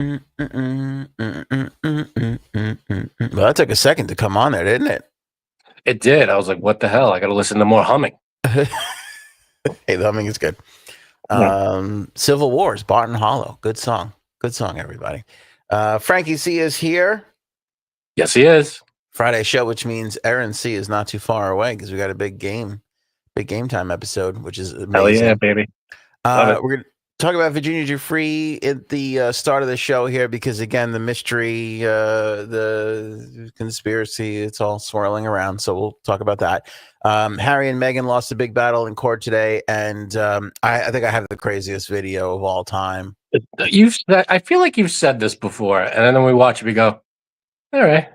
Well, that took a second to come on there, didn't it? It did. I was like, what the hell? I got to listen to more humming. Hey, the humming is good. Civil Wars, Barton Hollow. Good song. Good song, everybody. Frankie C is here. Yes, he is. Friday show, which means Erin C is not too far away because we got a big game time episode, which is amazing. Hell yeah, baby. We're going to talk about Virginia Giuffre at the start of the show here because, again, the mystery, the conspiracy, it's all swirling around. So we'll talk about that. Harry and Meghan lost a big battle in court today, and I think I have the craziest video of all time. I feel like you've said this before, and then we watch it, we go, all right.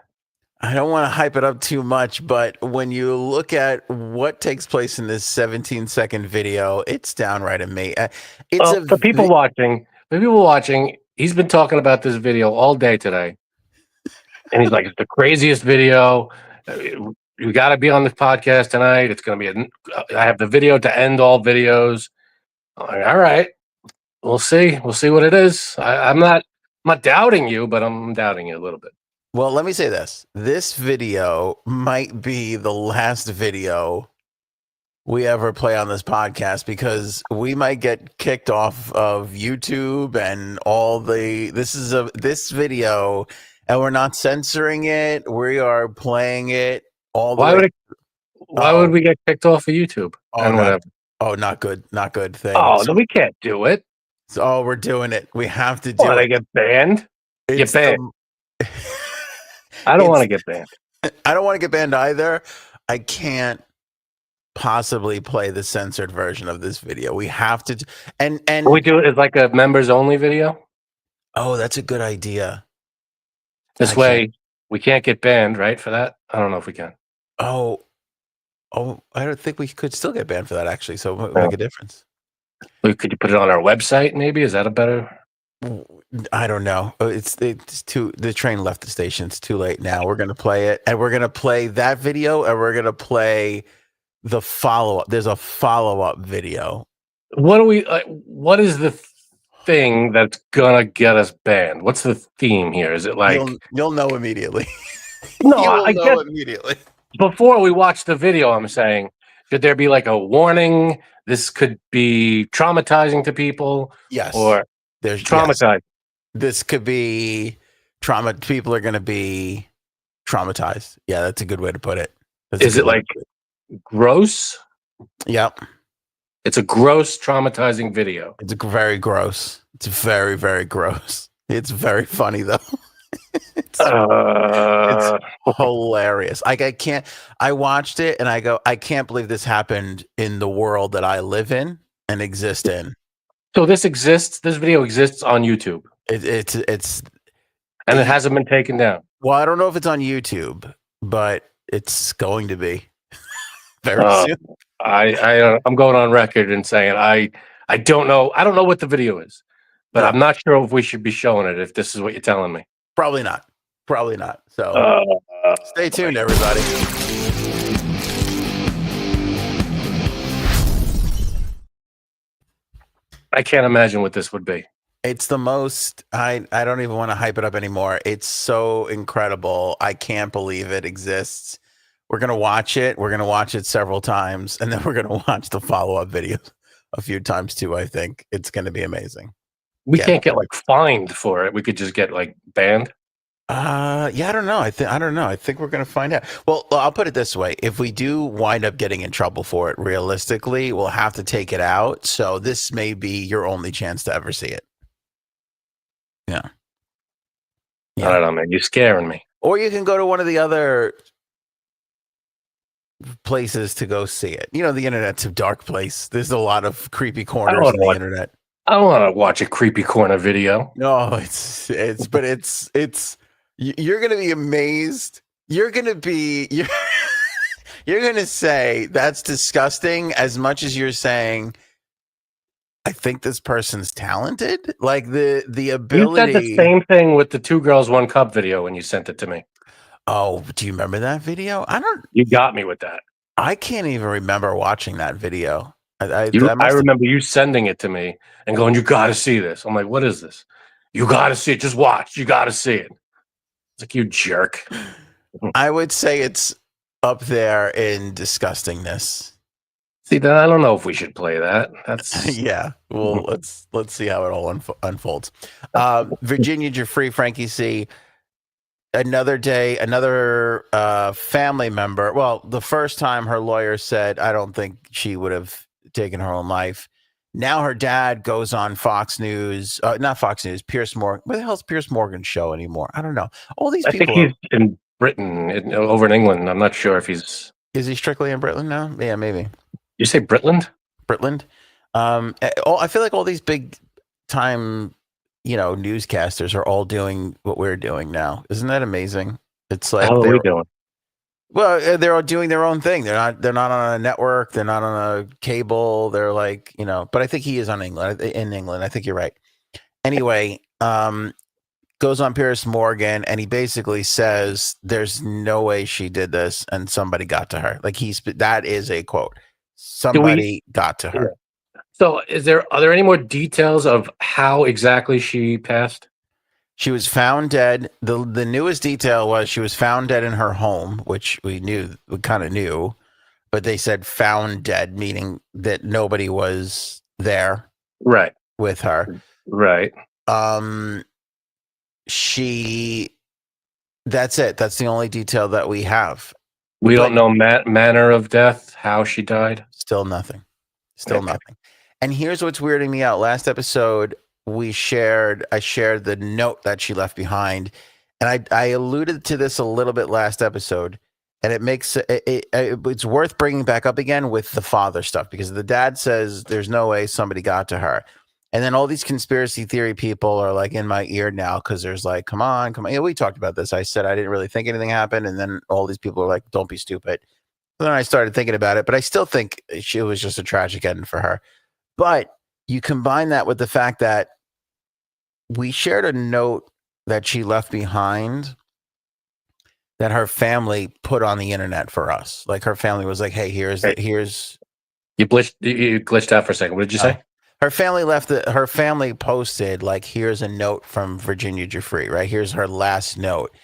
I don't want to hype it up too much, but when you look at what takes place in this 17-second video, it's downright amazing. For people watching, he's been talking about this video all day today. And he's like, it's the craziest video. You got to be on this podcast tonight. It's going to be, I have the video to end all videos. I'm like, all right, we'll see. We'll see what it is. I'm not doubting you, but I'm doubting you a little bit. Well, let me say this. This video might be the last video we ever play on this podcast because we might get kicked off of YouTube and all this video, and we're not censoring it. We are playing it all the way. Why would we get kicked off of YouTube? Not good thing. Oh, no, we can't do it. So we're doing it. We have to do it. They get banned? Get banned. I don't want to get banned. I don't want to get banned either. I can't possibly play the censored version of this video. We have to, and we do it as like a members only video. Oh, that's a good idea. This way, we can't get banned, right? For that, I don't know if we can. Oh, I don't think we could still get banned for that. Actually, so it would make a difference. Could you put it on our website? Maybe is that a better? I don't know. It's too. The train left the station. It's too late now. We're gonna play it, and we're gonna play that video, and we're gonna play the follow up. There's a follow up video. What what is the thing that's gonna get us banned? What's the theme here? Is it like you'll know immediately? No, I guess immediately. Before we watch the video, I'm saying, should there be like a warning? This could be traumatizing to people. Yes. Or there's traumatized. Yes. This could be trauma. People are going to be traumatized. Yeah, that's a good way to put it. Is it like gross? Yep. It's a gross, traumatizing video. It's very gross. It's very, very gross. It's very funny though. It's hilarious. I watched it and I go, I can't believe this happened in the world that I live in and exist in. So this video exists on YouTube. It's and it hasn't been taken down. Well, I don't know if it's on YouTube, but it's going to be very soon. I'm going on record and saying I don't know. I don't know what the video is, but I'm not sure if we should be showing it if this is what you're telling me. Probably not. So stay tuned, everybody. I can't imagine what this would be. It's the most, I don't even want to hype it up anymore. It's so incredible. I can't believe it exists. We're going to watch it. We're going to watch it several times. And then we're going to watch the follow-up video a few times too, I think. It's going to be amazing. We can't get like fined for it. We could just get like banned. I don't know. I don't know. I think we're going to find out. Well, I'll put it this way. If we do wind up getting in trouble for it, realistically, we'll have to take it out. So this may be your only chance to ever see it. Yeah. I don't know, man. You're scaring me. Or you can go to one of the other places to go see it. You know, the internet's a dark place. There's a lot of creepy corners on the internet. I don't want to watch a creepy corner video. No, it's you're going to be amazed. You're going to say that's disgusting as much as you're saying, I think this person's talented. Like the ability. You said the same thing with the 2 Girls 1 Cup video when you sent it to me. Oh, do you remember that video? You got me with that. I can't even remember watching that video. I remember you sending it to me and going, you got to see this. I'm like, what is this? You got to see it. Just watch. You got to see it. It's like, you jerk. I would say it's up there in disgustingness. See, then I don't know if we should play that. That's Yeah. Well, let's see how it all unfolds. Virginia Giuffre, Frankie C. Another day, another family member. Well, the first time her lawyer said, I don't think she would have taken her own life. Now her dad goes on Fox News, not Fox News, Piers Morgan. Where the hell's Piers Morgan's show anymore? I don't know. All these I think people. he's in Britain, over in England. I'm not sure if he's. Is he strictly in Britland now? Yeah, maybe. You say Britland? Britland. I feel like all these big time, newscasters are all doing what we're doing now. Isn't that amazing? It's like, How are we doing? well, they're all doing their own thing. They're not on a network. They're not on a cable. They're like, but I think he is in England. I think you're right. Anyway, goes on Piers Morgan and he basically says there's no way she did this and somebody got to her. Like that is a quote. Somebody got to her. Yeah. So are there any more details of how exactly she passed? She was found dead. The newest detail was she was found dead in her home, which we kind of knew, but they said found dead, meaning that nobody was there right with her. Right. That's it. That's the only detail that we have. We don't know manner of death, how she died. Still nothing. Nothing. And here's what's weirding me out. Last episode, I shared the note that she left behind. And I alluded to this a little bit last episode. And it makes it's worth bringing back up again with the father stuff, because the dad says there's no way somebody got to her. And then all these conspiracy theory people are like in my ear now, because there's like, come on. We talked about this. I said I didn't really think anything happened. And then all these people are like, don't be stupid. And then I started thinking about it, but I still think it was just a tragic ending for her. But you combine that with the fact that we shared a note that she left behind that her family put on the internet for us. Like her family was like, hey, here's. You glitched out for a second. What did you say? Her family posted like, here's a note from Virginia Giuffre, right? Here's her last note.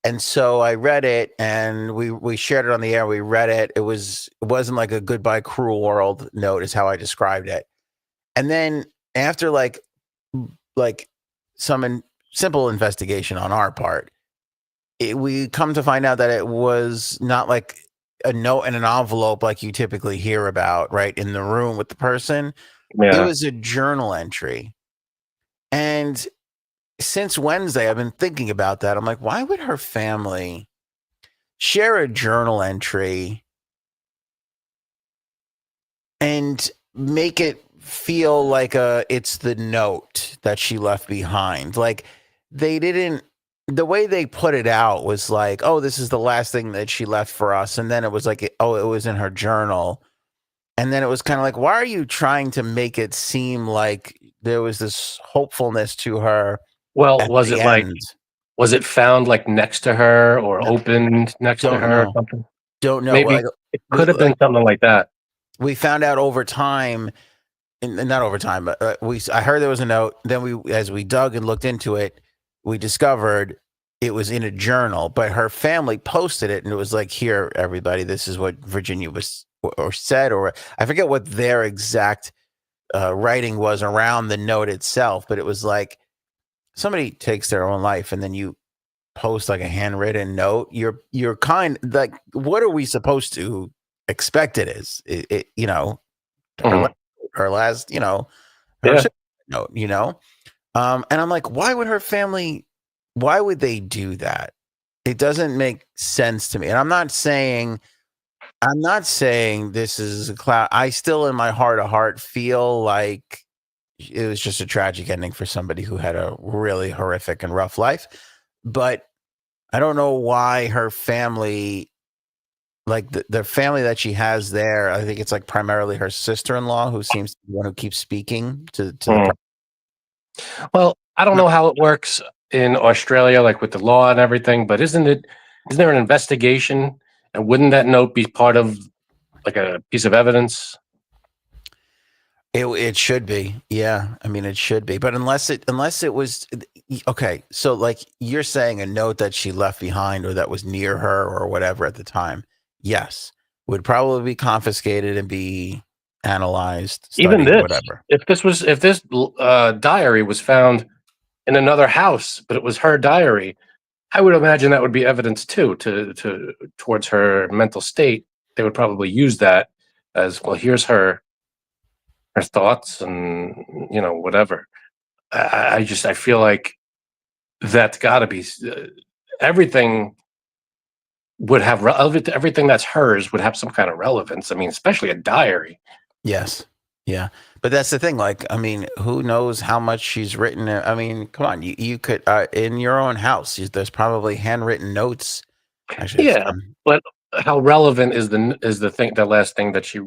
And so I read it and we shared it on the air. We read it. It wasn't like a goodbye cruel world note is how I described it. And then after like some simple investigation on our part, we come to find out that it was not like a note in an envelope like you typically hear about, right, in the room with the person. Yeah. It was a journal entry. And since Wednesday, I've been thinking about that. I'm like, why would her family share a journal entry and make it feel like it's the note that she left behind? Like the way they put it out was like, oh, this is the last thing that she left for us. And then it was like, oh, it was in her journal. And then it was kind of like, why are you trying to make it seem like there was this hopefulness to her? Well, was it found like next to her or opened next to her or something? Don't know. Maybe it could have been something like that. We found out over time, not over time, but I heard there was a note. Then as we dug and looked into it, we discovered it was in a journal, but her family posted it and it was like, here, everybody, this is what Virginia was or said, or I forget what their exact writing was around the note itself, but it was like somebody takes their own life and then you post like a handwritten note. You're kind like, what are we supposed to expect it is? Her last, note, and I'm like, why would they do that? It doesn't make sense to me. And I'm not saying this is a cloud. I still in my heart of heart feel like it was just a tragic ending for somebody who had a really horrific and rough life. But I don't know why her family, like the family that she has there, I think it's like primarily her sister-in-law who seems to be the one who keeps speaking to the. Well, I don't know how it works in Australia, like with the law and everything, but isn't there an investigation? And wouldn't that note be part of like a piece of evidence? It should be. Yeah. I mean, it should be. But unless it was okay. So like you're saying a note that she left behind or that was near her or whatever at the time. Yes. Would probably be confiscated and be analyzed, Even studied, this, whatever. if this diary was found in another house, but it was her diary, I would imagine that would be evidence too to towards her mental state. They would probably use that as well. Here's her thoughts and whatever. I feel like that's got to be everything would have everything that's hers would have some kind of relevance. I mean, especially a diary. Yes. Yeah. But that's the thing. Like, I mean, who knows how much she's written? I mean, come on. You could, in your own house, there's probably handwritten notes. Actually, it's, Yeah, but how relevant is the last thing that she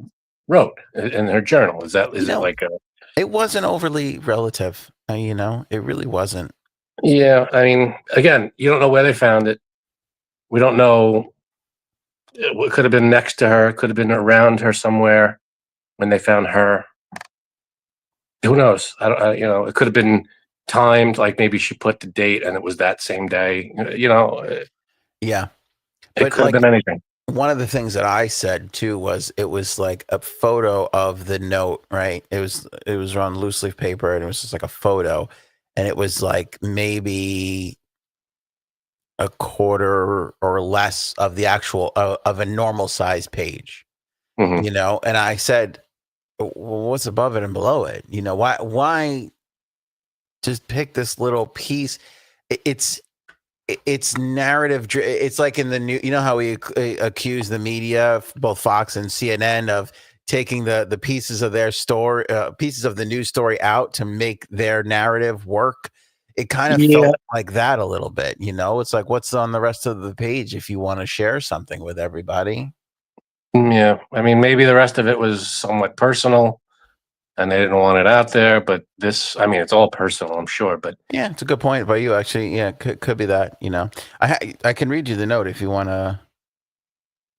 wrote in her journal? you Is it know, like a it wasn't overly relative. It really wasn't. yeah? I mean, again, you don't know where they found it. We don't know. It could have been next to her. Could have been around her somewhere when they found her. Who knows? I don't. It could have been timed. Like maybe she put the date and it was that same day. Yeah. It But could have like, been anything. one of the things that I said too was it was like a photo of the note, right? It was on loose leaf paper and it was just like a photo, and it was like maybe a quarter or less of the actual of a normal size page, Hmm. And I said, well, what's above it and below it? Why just pick this little piece? It's narrative. It's like in the new, how we accuse the media, both Fox and CNN, of taking the pieces of their story, pieces of the news story out to make their narrative work. It kind of Yeah, felt like that a little bit. It's like, what's on the rest of the page if you want to share something with everybody? yeah. I mean, maybe the rest of it was somewhat personal and they didn't want it out there. But this, I mean, it's all personal, I'm sure. But Yeah, it's a good point by you, actually. Yeah, could be that. I can read you the note if you want to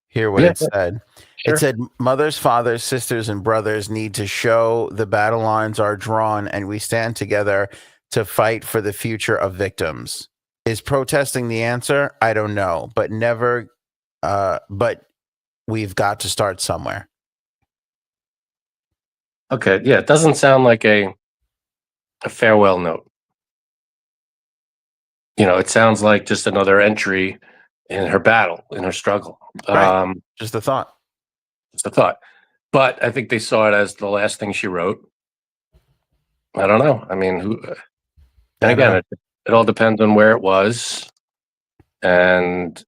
hear what yeah, it said. It sure. said, mothers, fathers, sisters, and brothers need to show the battle lines are drawn and we stand together to fight for the future of victims. Is protesting the answer? I don't know, but but we've got to start somewhere. Okay, yeah. It doesn't sound like a farewell note. It sounds like just another entry in her battle, in her struggle. Right. Just a thought. Just a thought. But I think they saw it as the last thing she wrote. I don't know. I mean, who? And I don't again, know. it all depends on where it was, and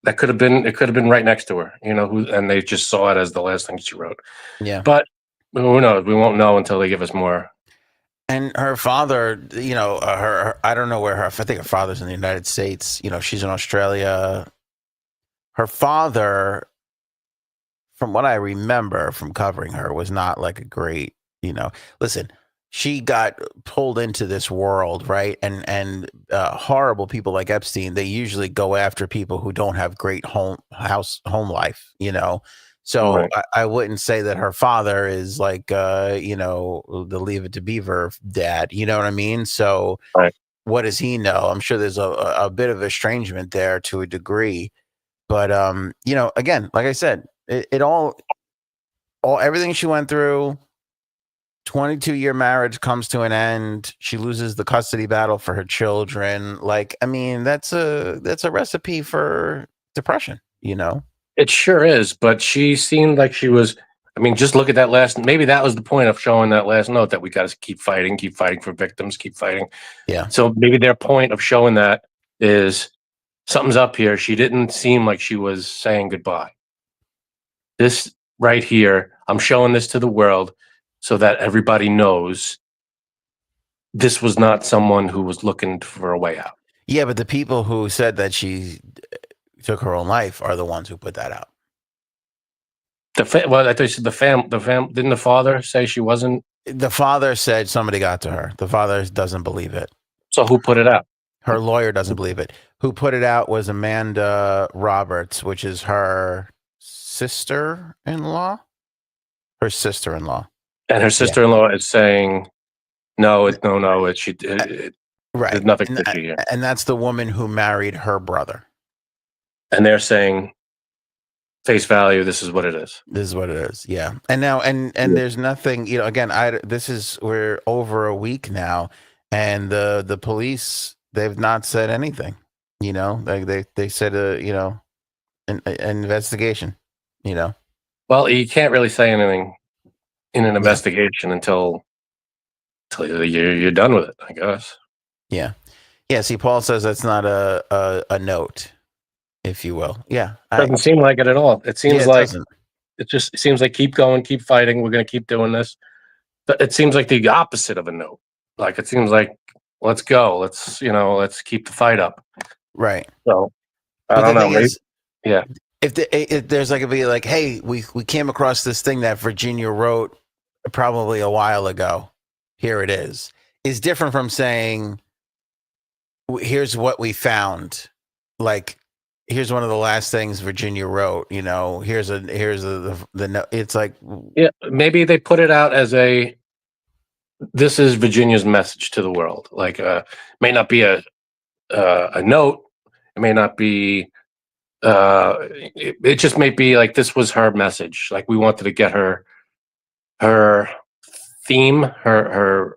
that could have been it could have been right next to her. And they just saw it as the last thing she wrote. Yeah. But who knows? We won't know until they give us more. And her father, I don't know where I think her father's in the United States. She's in Australia. Her father, from what I remember from covering her, was not like a great, listen, she got pulled into this world, right? And horrible people like Epstein, they usually go after people who don't have great home life. So Right. I wouldn't say that her father is like, the Leave It to Beaver dad. You know what I mean? So Right. what does he know? I'm sure there's a bit of estrangement there to a degree. But again, like I said, it all everything she went through, 22-year marriage comes to an end. She loses the custody battle for her children. Like, I mean, that's a recipe for depression. It sure is, but she seemed like she was. I mean, just look at that last. Maybe that was the point of showing that last note that we got to keep fighting for victims, keep fighting. Yeah. So maybe their point of showing that is something's up here. She didn't seem like she was saying goodbye. This right here, I'm showing this to the world so that everybody knows this was not someone who was looking for a way out. Yeah, but the people who said that she took her own life are the ones who put that out. Well, I thought you said didn't the father say she wasn't? The father said somebody got to her. The father doesn't believe it. So who put it out? Her lawyer doesn't believe it. Who put it out was Amanda Roberts, which is her sister-in-law. Her sister-in-law. And her sister-in-law is saying, no, right. there's nothing And, fishy here. and that's the woman who married her brother. And they're saying, face value, this is what it is. This is what it is. Yeah. And now, and there's nothing, again, we're over a week now, and the police, they've not said anything, like they said, an investigation, Well, you can't really say anything in an investigation until you're done with it, I guess. Yeah. Yeah. See, Paul says that's not a note, if you will. Yeah. Doesn't seem like it at all. It seems it seems like keep going, keep fighting. We're going to keep doing this. But it seems like the opposite of a note. Like it seems like, let's go. Let's keep the fight up. Right. So I don't know. Maybe, yeah. If there's hey, we came across this thing that Virginia wrote probably a while ago. Here it is different from saying, here's what we found. Like, here's one of the last things Virginia wrote. Here's the note. It's like, yeah, maybe they put it out as this is Virginia's message to the world. Like, may not be a note. It may not be. It just may be like this was her message. Like we wanted to get her theme, her.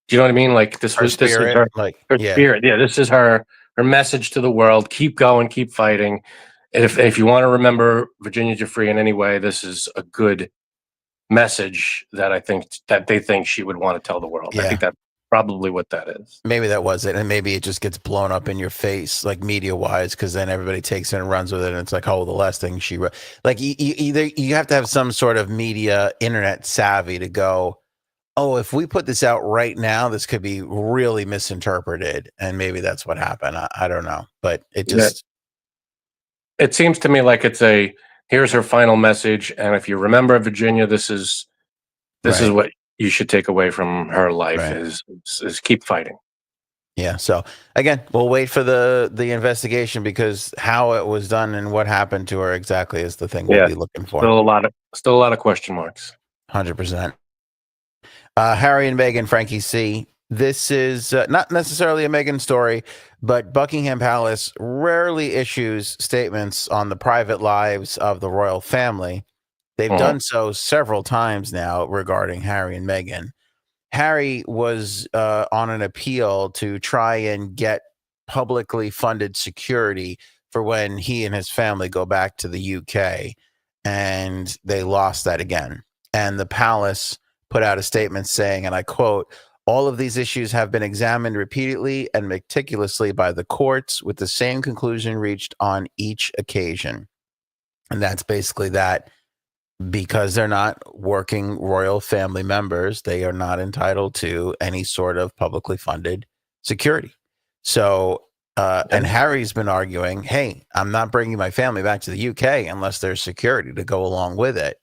Do you know what I mean? Like this is her spirit. Yeah, this is her message to the world. Keep going, keep fighting. And if you want to remember Virginia Giuffre in any way, this is a good message that they think she would want to tell the world. Yeah. I think that's probably what that is. Maybe that was it, and maybe it just gets blown up in your face, like media wise, because then everybody takes it and runs with it, and it's like, oh, the last thing she wrote. Like you have to have some sort of media internet savvy to go, oh, if we put this out right now, this could be really misinterpreted, and maybe that's what happened. I don't know, but it just it seems to me like here's her final message, and if you remember Virginia, this is what you should take away from her life is keep fighting. Yeah. So again, we'll wait for the investigation, because how it was done and what happened to her exactly is the thing we'll be looking for. Still a lot of question marks. 100%. Harry and Meghan, Frankie C. This is not necessarily a Meghan story, but Buckingham Palace rarely issues statements on the private lives of the royal family. They've done so several times now regarding Harry and Meghan. Harry was on an appeal to try and get publicly funded security for when he and his family go back to the UK, and they lost that again. And the palace put out a statement saying, and I quote, "All of these issues have been examined repeatedly and meticulously by the courts, with the same conclusion reached on each occasion." And that's basically that. Because they're not working royal family members, they are not entitled to any sort of publicly funded security. So, and Harry's been arguing, hey, I'm not bringing my family back to the UK unless there's security to go along with it.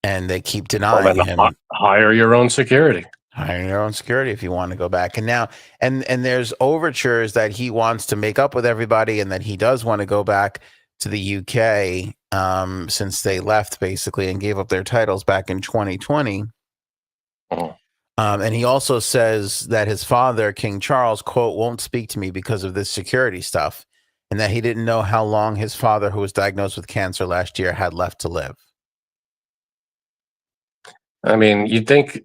And they keep denying him. Hire your own security. Hire your own security if you want to go back. And now, and there's overtures that he wants to make up with everybody, and that he does want to go back to the UK since they left basically and gave up their titles back in 2020. And he also says that his father, King Charles, quote, won't speak to me because of this security stuff, and that he didn't know how long his father, who was diagnosed with cancer last year, had left to live. I mean, you'd think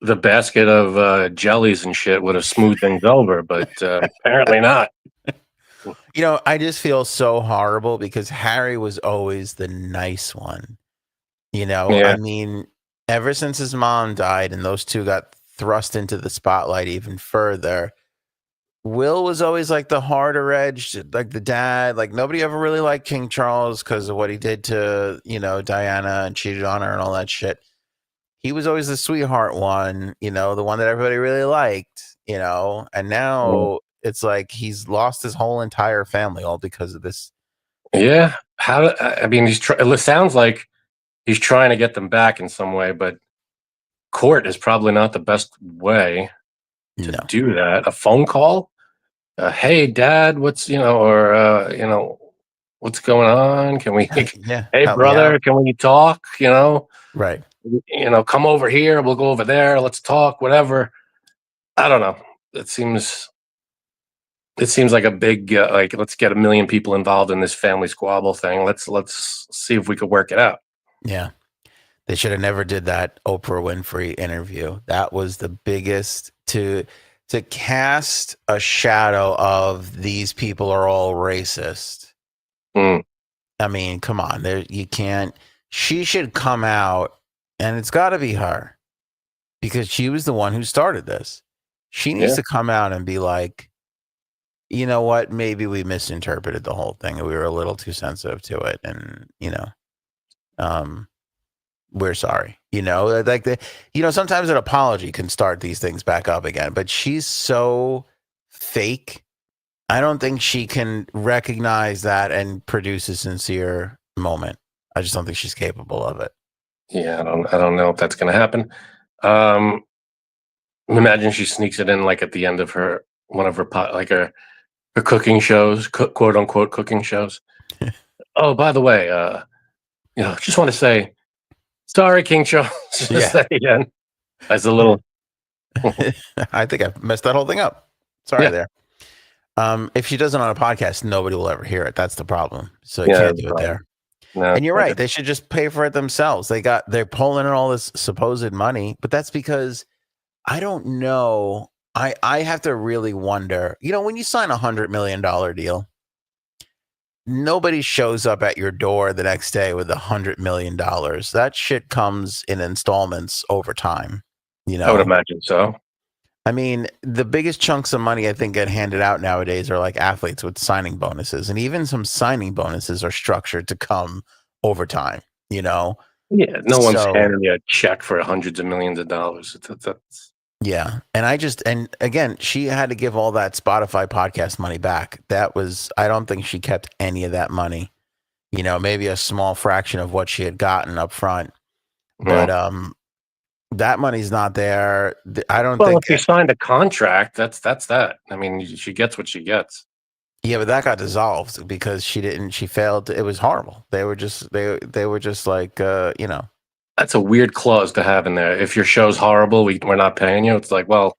the basket of jellies and shit would have smoothed things over, but apparently not. I just feel so horrible because Harry was always the nice one. I mean, ever since his mom died and those two got thrust into the spotlight even further, Will was always like the harder edged, like the dad. Like nobody ever really liked King Charles because of what he did to, Diana and cheated on her and all that shit. He was always the sweetheart one, the one that everybody really liked, and now it's like he's lost his whole entire family all because of this. Yeah. It sounds like he's trying to get them back in some way, but court is probably not the best way to do that. A phone call? Hey, Dad, what's going on? Can we, hey, brother, can we talk? Right. Come over here. We'll go over there. Let's talk. Whatever. I don't know. It seems like a big like let's get 1 million people involved in this family squabble thing. Let's see if we could work it out. Yeah. They should have never did that Oprah Winfrey interview. That was the biggest to cast a shadow of these people are all racist. Mm. I mean, come on. You can't. She should come out, and it's got to be her because she was the one who started this. She needs to come out and be like, you know what? Maybe we misinterpreted the whole thing and we were a little too sensitive to it. And, we're sorry. Sometimes an apology can start these things back up again, but she's so fake. I don't think she can recognize that and produce a sincere moment. I just don't think she's capable of it. Yeah, I don't know if that's going to happen. Imagine she sneaks it in like at the end of one of her cooking shows, quote unquote cooking shows. Oh, by the way, just want to say, sorry, King Charles. Just that again. As a little. I think I messed that whole thing up. Sorry there. If she does it on a podcast, nobody will ever hear it. That's the problem. So you can't do it there. No, and you're right. They should just pay for it themselves. They're pulling in all this supposed money, but that's because I don't know. I have to really wonder, when you sign $100 million deal, nobody shows up at your door the next day with $100 million. That shit comes in installments over time. I would imagine so. I mean, the biggest chunks of money I think get handed out nowadays are like athletes with signing bonuses. And even some signing bonuses are structured to come over time, Yeah, no one's handing you a check for hundreds of millions of dollars. Yeah. And again, she had to give all that Spotify podcast money back. I don't think she kept any of that money, maybe a small fraction of what she had gotten up front. But, that money's not there. I don't think. Well, if you signed a contract, that's that. I mean, she gets what she gets. Yeah, but that got dissolved because she didn't. She failed. It was horrible. They were just like, That's a weird clause to have in there. If your show's horrible, we're not paying you. It's like, well,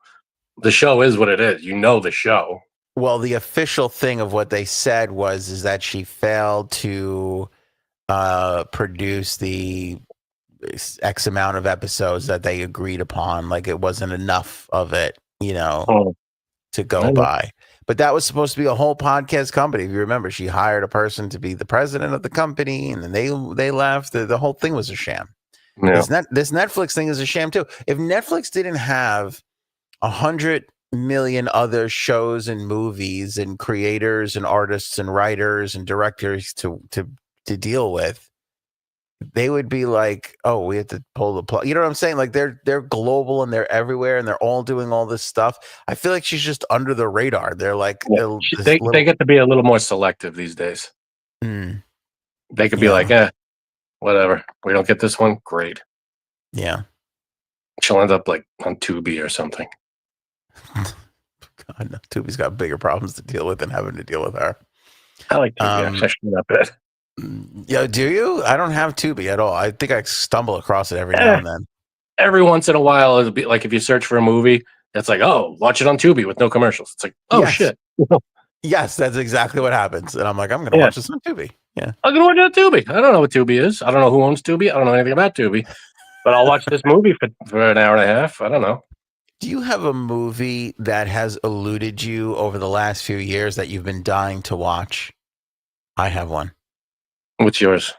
the show is what it is. The show. Well, the official thing of what they said is that she failed to produce the X amount of episodes that they agreed upon. Like it wasn't enough of it, to go by. But that was supposed to be a whole podcast company. If you remember, she hired a person to be the president of the company, and then they left. The whole thing was a sham. Yeah. This Netflix thing is a sham too. If Netflix didn't have 100 million other shows and movies and creators and artists and writers and directors to deal with, they would be like, oh, we have to pull the plug. You know what I'm saying? Like they're global and they're everywhere and they're all doing all this stuff. I feel like she's just under the radar. They're like, they get to be a little more selective these days. They could be like, whatever. We don't get this one. Great. Yeah. She'll end up like on Tubi or something. God, no. Tubi's got bigger problems to deal with than having to deal with her. I like Tubi. Actually, not bad. Yeah, do you? I don't have Tubi at all. I think I stumble across it every now and then. Every once in a while, it'll be like if you search for a movie, it's like, oh, watch it on Tubi with no commercials. It's like, oh, shit. Yes, that's exactly what happens. And I'm like, I'm going to watch this on Tubi. Yeah. I'm going to watch it on Tubi. I don't know what Tubi is. I don't know who owns Tubi. I don't know anything about Tubi. But I'll watch this movie for an hour and a half. I don't know. Do you have a movie that has eluded you over the last few years that you've been dying to watch? I have one. What's yours?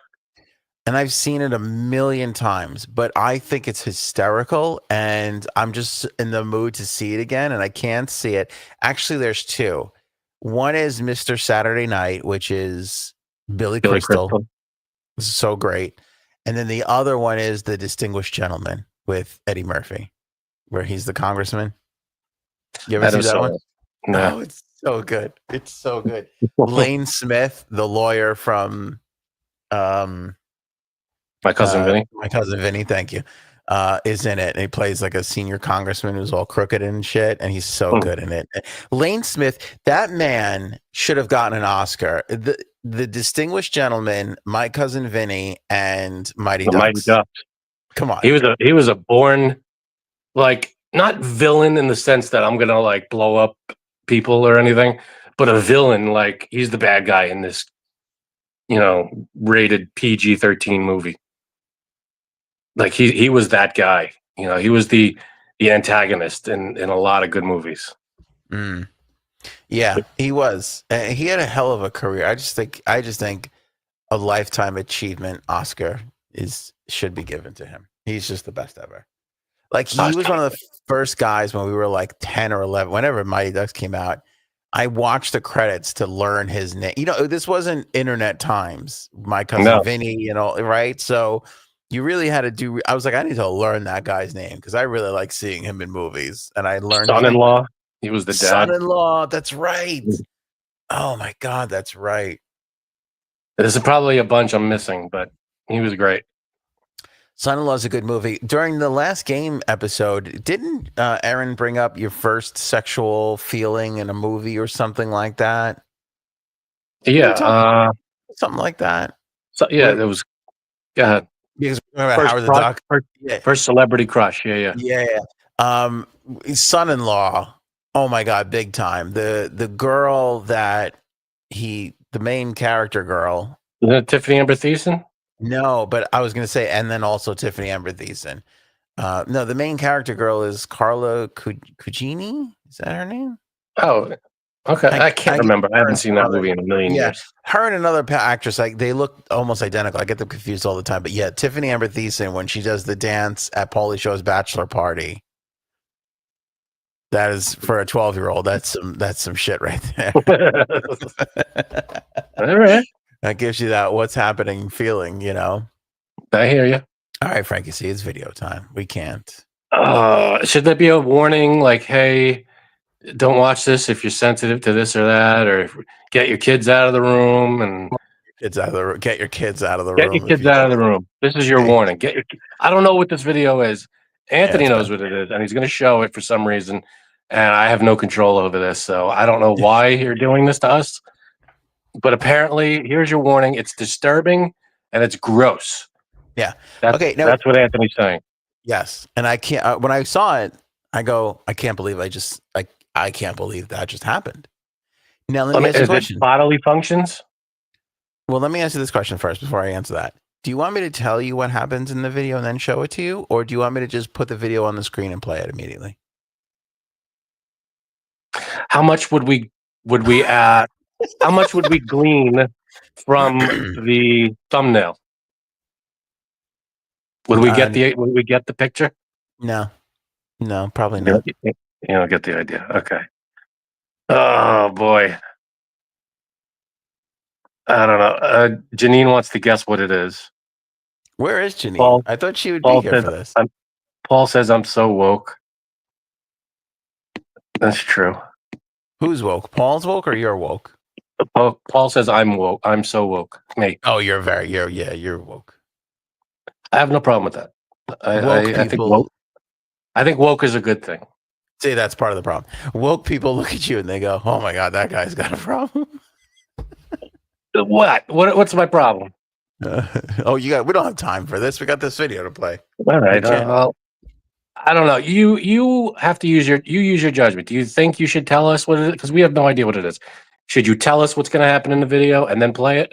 And I've seen it a million times, but I think it's hysterical and I'm just in the mood to see it again and I can't see it. Actually, there's two. One is Mr. Saturday Night, which is Billy Crystal. This is so great. And then the other one is The Distinguished Gentleman with Eddie Murphy, where he's the congressman. You ever see that one? No, it's so good. It's so good. Lane Smith, the lawyer from My Cousin Vinny. My Cousin Vinny, thank you. Is in it. And he plays like a senior congressman who's all crooked and shit. And he's so good in it. Lane Smith, that man should have gotten an Oscar. The Distinguished Gentleman, My Cousin Vinny, and Mighty Ducks. Come on. He was a born, like, not villain in the sense that I'm gonna like blow up people or anything, but a villain. Like, he's the bad guy in this, rated PG-13 movie. Like, he was that guy. He was the antagonist in a lot of good movies. Mm. Yeah, he was. He had a hell of a career. I just think a lifetime achievement Oscar should be given to him. He's just the best ever. Like, he was one of the first guys when we were like 10 or 11, whenever Mighty Ducks came out. I watched the credits to learn his name. This wasn't internet times. My cousin Vinny, right? So you really had to do. I was like, I need to learn that guy's name because I really like seeing him in movies. And I learned Son-in-law. He was the dad. Son-in-law. That's right. Oh my God, that's right. There's probably a bunch I'm missing, but he was great. Son-in-Law is a good movie. During the last game episode, didn't Erin bring up your first sexual feeling in a movie or something like that? Yeah, something like that. So there was. Go ahead. Because remember Howard the Duck, first celebrity crush. Yeah. Son-in-Law. Oh my God, big time. The girl that the main character girl. Is that Tiffany Amber Thiessen? No, but I was going to say, and then also Tiffany Amber Thiessen. No, the main character girl is Carla Cugini. Is that her name? Oh, okay. I can't remember. I haven't seen that movie in a million years. Her and another actress, like, they look almost identical. I get them confused all the time. But yeah, Tiffany Amber Thiessen, when she does the dance at Pauly Show's bachelor party, that is, for a 12-year-old, that's some shit right there. All right. That gives you that what's happening feeling, I hear you. All right, Frankie C, it's video time. We can't. Should there be a warning like, hey, don't watch this if you're sensitive to this or that, or get your kids out of the room and get your kids out of the room. Get your kids out of the room. This is your warning. I don't know what this video is. Anthony knows what it is, and he's going to show it for some reason, and I have no control over this, so I don't know why you're doing this to us. But apparently, here's your warning. It's disturbing and it's gross. Yeah. That's what Anthony's saying. Yes. And I can't, when I saw it, I go, I can't believe I can't believe that just happened. Now, let me ask you a question. Bodily functions? Well, let me answer this question first before I answer that. Do you want me to tell you what happens in the video and then show it to you? Or do you want me to just put the video on the screen and play it immediately? How much would we how much would we glean from the thumbnail? Would we get the picture? No, probably not. You don't get the idea. Okay. Oh boy. I don't know. Janine wants to guess what it is. Where is Janine? I thought she would be here for this. Paul says I'm so woke. That's true. Who's woke? Paul's woke or you're woke? Paul says I'm woke. I'm so woke. Me. Oh, you're woke. I have no problem with that. I think woke is a good thing. See, that's part of the problem. Woke people look at you and they go, "Oh my God, that guy's got a problem." What's my problem? We don't have time for this. We got this video to play. All right. I don't know. You have to use your judgment. Do you think you should tell us what it is? Because we have no idea what it is. Should you tell us what's going to happen in the video and then play it?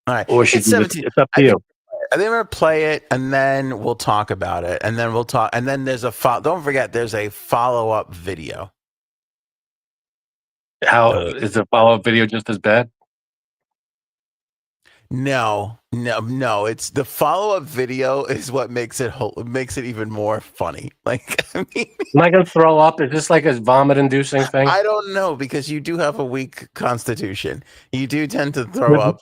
All right. Or should it's up to you. I think we're going to play it and then we'll talk about it. And then and then there's don't forget, there's a follow-up video. How is the follow-up video just as bad? No. It's the follow-up video is what makes it even more funny. Like, I mean, am I going to throw up? Is this like a vomit-inducing thing? I don't know, because you do have a weak constitution. You do tend to throw up.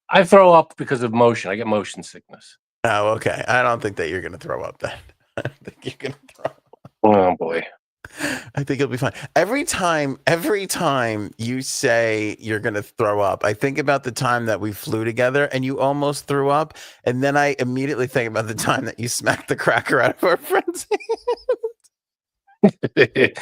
I throw up because of motion. I get motion sickness. Oh, okay. I don't think that you're going to throw up then. I think you're going to throw up. Oh boy. I think it'll be fine. Every time you say you're going to throw up, I think about the time that we flew together and you almost threw up. And then I immediately think about the time that you smacked the cracker out of our friend's hand.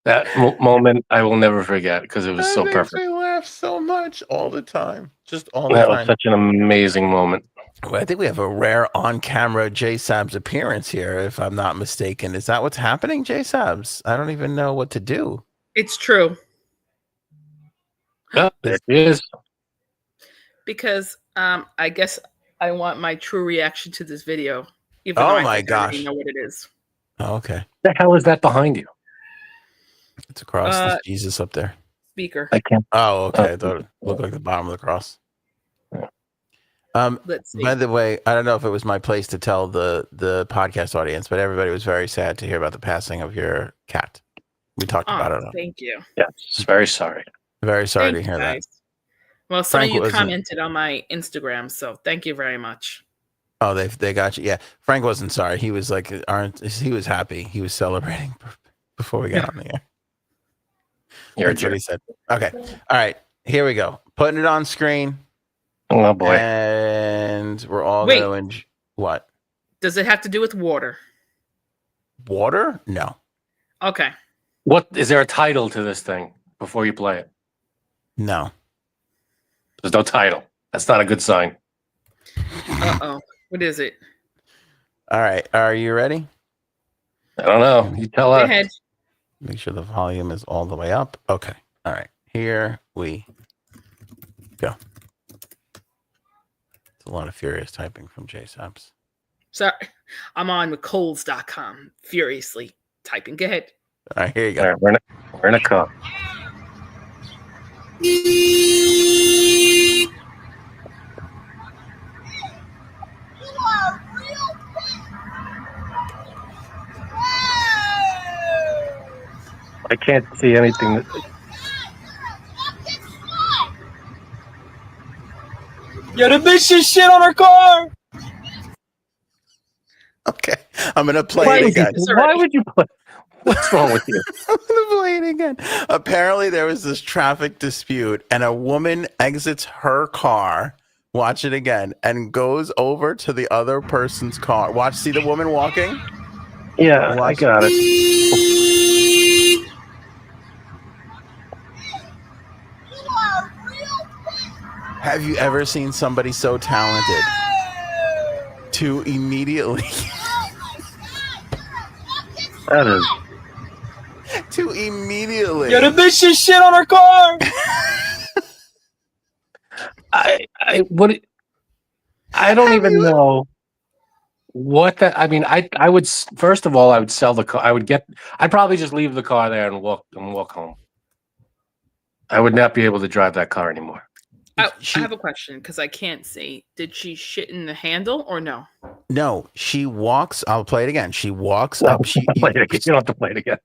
That moment I will never forget because it was so perfect. I laugh so much all the time. Just all the time. That was such an amazing moment. Well, I think we have a rare on-camera J Sabs appearance here, if I'm not mistaken. Is that what's happening, J Sabs? I don't even know what to do. It's true. Oh, there it is. Because I guess I want my true reaction to this video. Even Oh though I my think I already gosh. know what it is. Oh, okay. The hell is that behind you? It's a cross. There's Jesus up there. Speaker. I can't. Oh, okay. I thought it looked like the bottom of the cross. Let's see. By the way, I don't know if it was my place to tell the podcast audience, but everybody was very sad to hear about the passing of your cat. We talked about it. Thank you. Yes, very sorry. Very sorry Thank to hear that. Well, some Frank of you wasn't- commented on my Instagram, so thank you very much. Oh, they got you. Yeah, Frank wasn't sorry. He was like, he was happy. He was celebrating before we got on the air. That's what he said. Okay, all right. Here we go. Putting it on screen. Oh boy. And we're all going to enjoy. What? Does it have to do with water? Water? No. Okay. What is there a title to this thing before you play it? No. There's no title. That's not a good sign. Uh-oh. What is it? All right. Are you ready? I don't know. You tell Go us. ahead. Make sure the volume is all the way up. Okay. All right. Here we go. It's a lot of furious typing from JSAPs. Sorry. I'm on with Coles.com, furiously typing. Go ahead. All right. Here you go. All right, we're in a cup. I can't see anything. Yo, the bitch just shit on her car. Okay. I'm going to play it again. Why would you play? What's wrong with you? I'm going to play it again. Apparently, there was this traffic dispute, and a woman exits her car. Watch it again, and goes over to the other person's car. Watch, see the woman walking? Yeah, I got it. Have you ever seen somebody so talented to immediately That is. to immediately Yo, the bitch just shit on her car. I don't even know what that. I mean, I would first of all, I would sell the car. I'd probably just leave the car there and walk home. I would not be able to drive that car anymore. I have a question because I can't see. Did she shit in the handle or no? No, she walks. I'll play it again. She walks up. You don't have to play it again.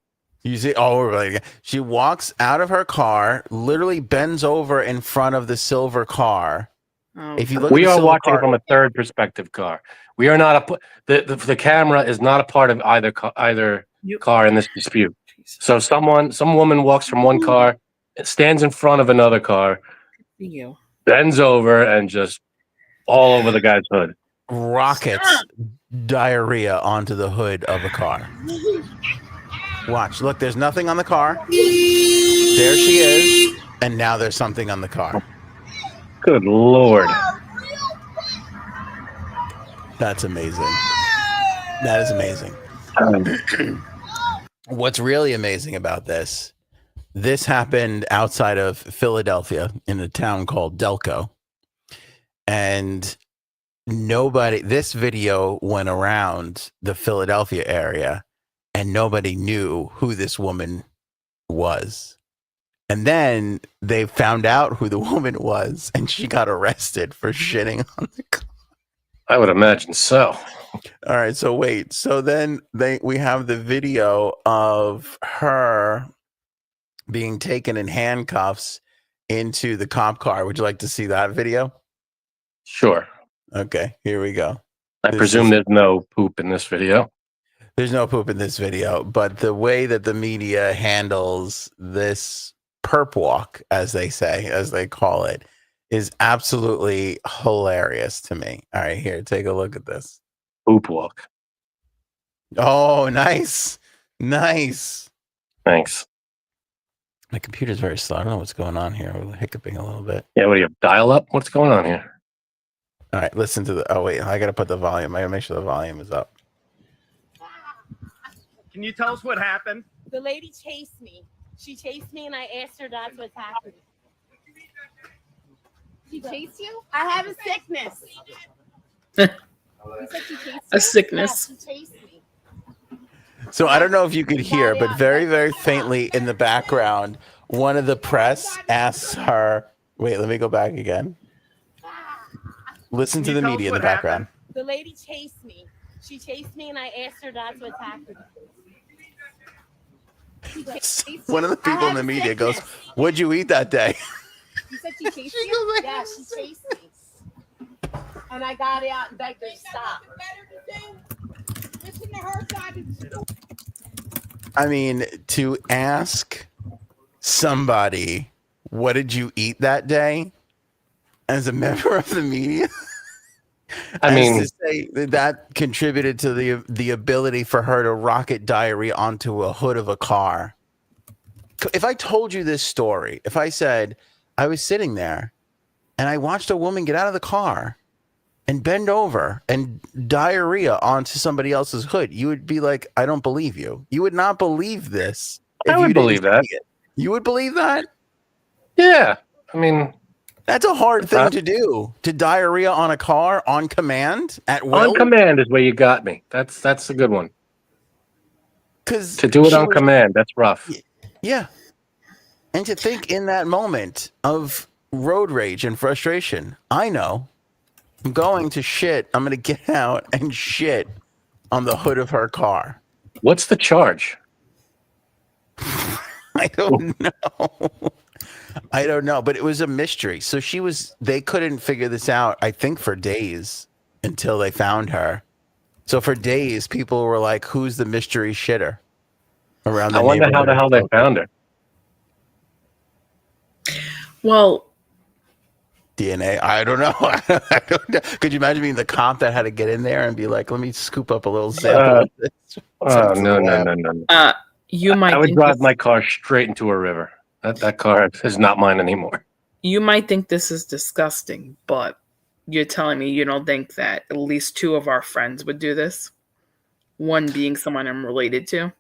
You see, we're playing it again. She walks out of her car, literally bends over in front of the silver car. Oh. If you look, We are watching from a third perspective car. We are not the camera is not a part of either car in this dispute. So some woman walks from one car, stands in front of another car, bends over, and just all over the guy's hood. Rockets diarrhea onto the hood of a car. Watch, look, there's nothing on the car. There she is, and now there's something on the car. Good Lord. That's amazing. That is amazing. What's really amazing about this happened outside of Philadelphia in a town called Delco. And this video went around the Philadelphia area and nobody knew who this woman was. And then they found out who the woman was and she got arrested for shitting on the car. I would imagine so. All right, so wait. So then we have the video of her being taken in handcuffs into the cop car. Would you like to see that video? Sure. Okay, here we go. I presume there's no poop in this video. There's no poop in this video, but the way that the media handles this perp walk, as they call it, is absolutely hilarious to me. All right, here, take a look at this. Poop walk. Oh, nice. Nice. Thanks. My computer's very slow. I don't know what's going on here. We're hiccuping a little bit. Yeah, what do you have? Dial up? What's going on here? All right, listen to the. Oh wait, I gotta put the volume. I gotta make sure the volume is up. Can you tell us what happened? The lady chased me. She chased me, and I asked her that's what's happening. She chased you? I have a sickness. You said she chased you? A sickness. Yeah, she chased me. So I don't know if you could hear, but very, very faintly in the background, one of the press asks her. Wait, let me go back again. Listen to the media in the background. The lady chased me. She chased me, and I asked her that's what's happening. One of the people in the media goes, "What'd you eat that day?" You said she chased you? Yeah, she chased me. And I got out and begged her to stop. Listen to her side of the story. I mean, to ask somebody, "What did you eat that day?" as a member of the media, I mean, to say that contributed to the ability for her to rocket diarrhea onto a hood of a car. If I told you this story, if I said I was sitting there and I watched a woman get out of the car and bend over and diarrhea onto somebody else's hood, you would be like, I don't believe you. You would not believe this. I would believe that. You would believe that? Yeah. I mean, that's a hard thing to do. To diarrhea on a car on command at will. On command is where you got me. That's a good one. Because to do it on command, that's rough. Yeah. And to think in that moment of road rage and frustration, I know I'm going to shit. I'm going to get out and shit on the hood of her car. What's the charge? I don't know. I don't know, but it was a mystery. So they couldn't figure this out, I think, for days until they found her. So for days, people were like, who's the mystery shitter around the neighborhood? I wonder how the hell they found her. Well, DNA. I don't know. I don't know. Could you imagine being the cop that had to get in there and be like, let me scoop up a little sample of this? Oh, no. You might. I would drive my car straight into a river. That car is not mine anymore. You might think this is disgusting, but you're telling me you don't think that at least two of our friends would do this? One being someone I'm related to.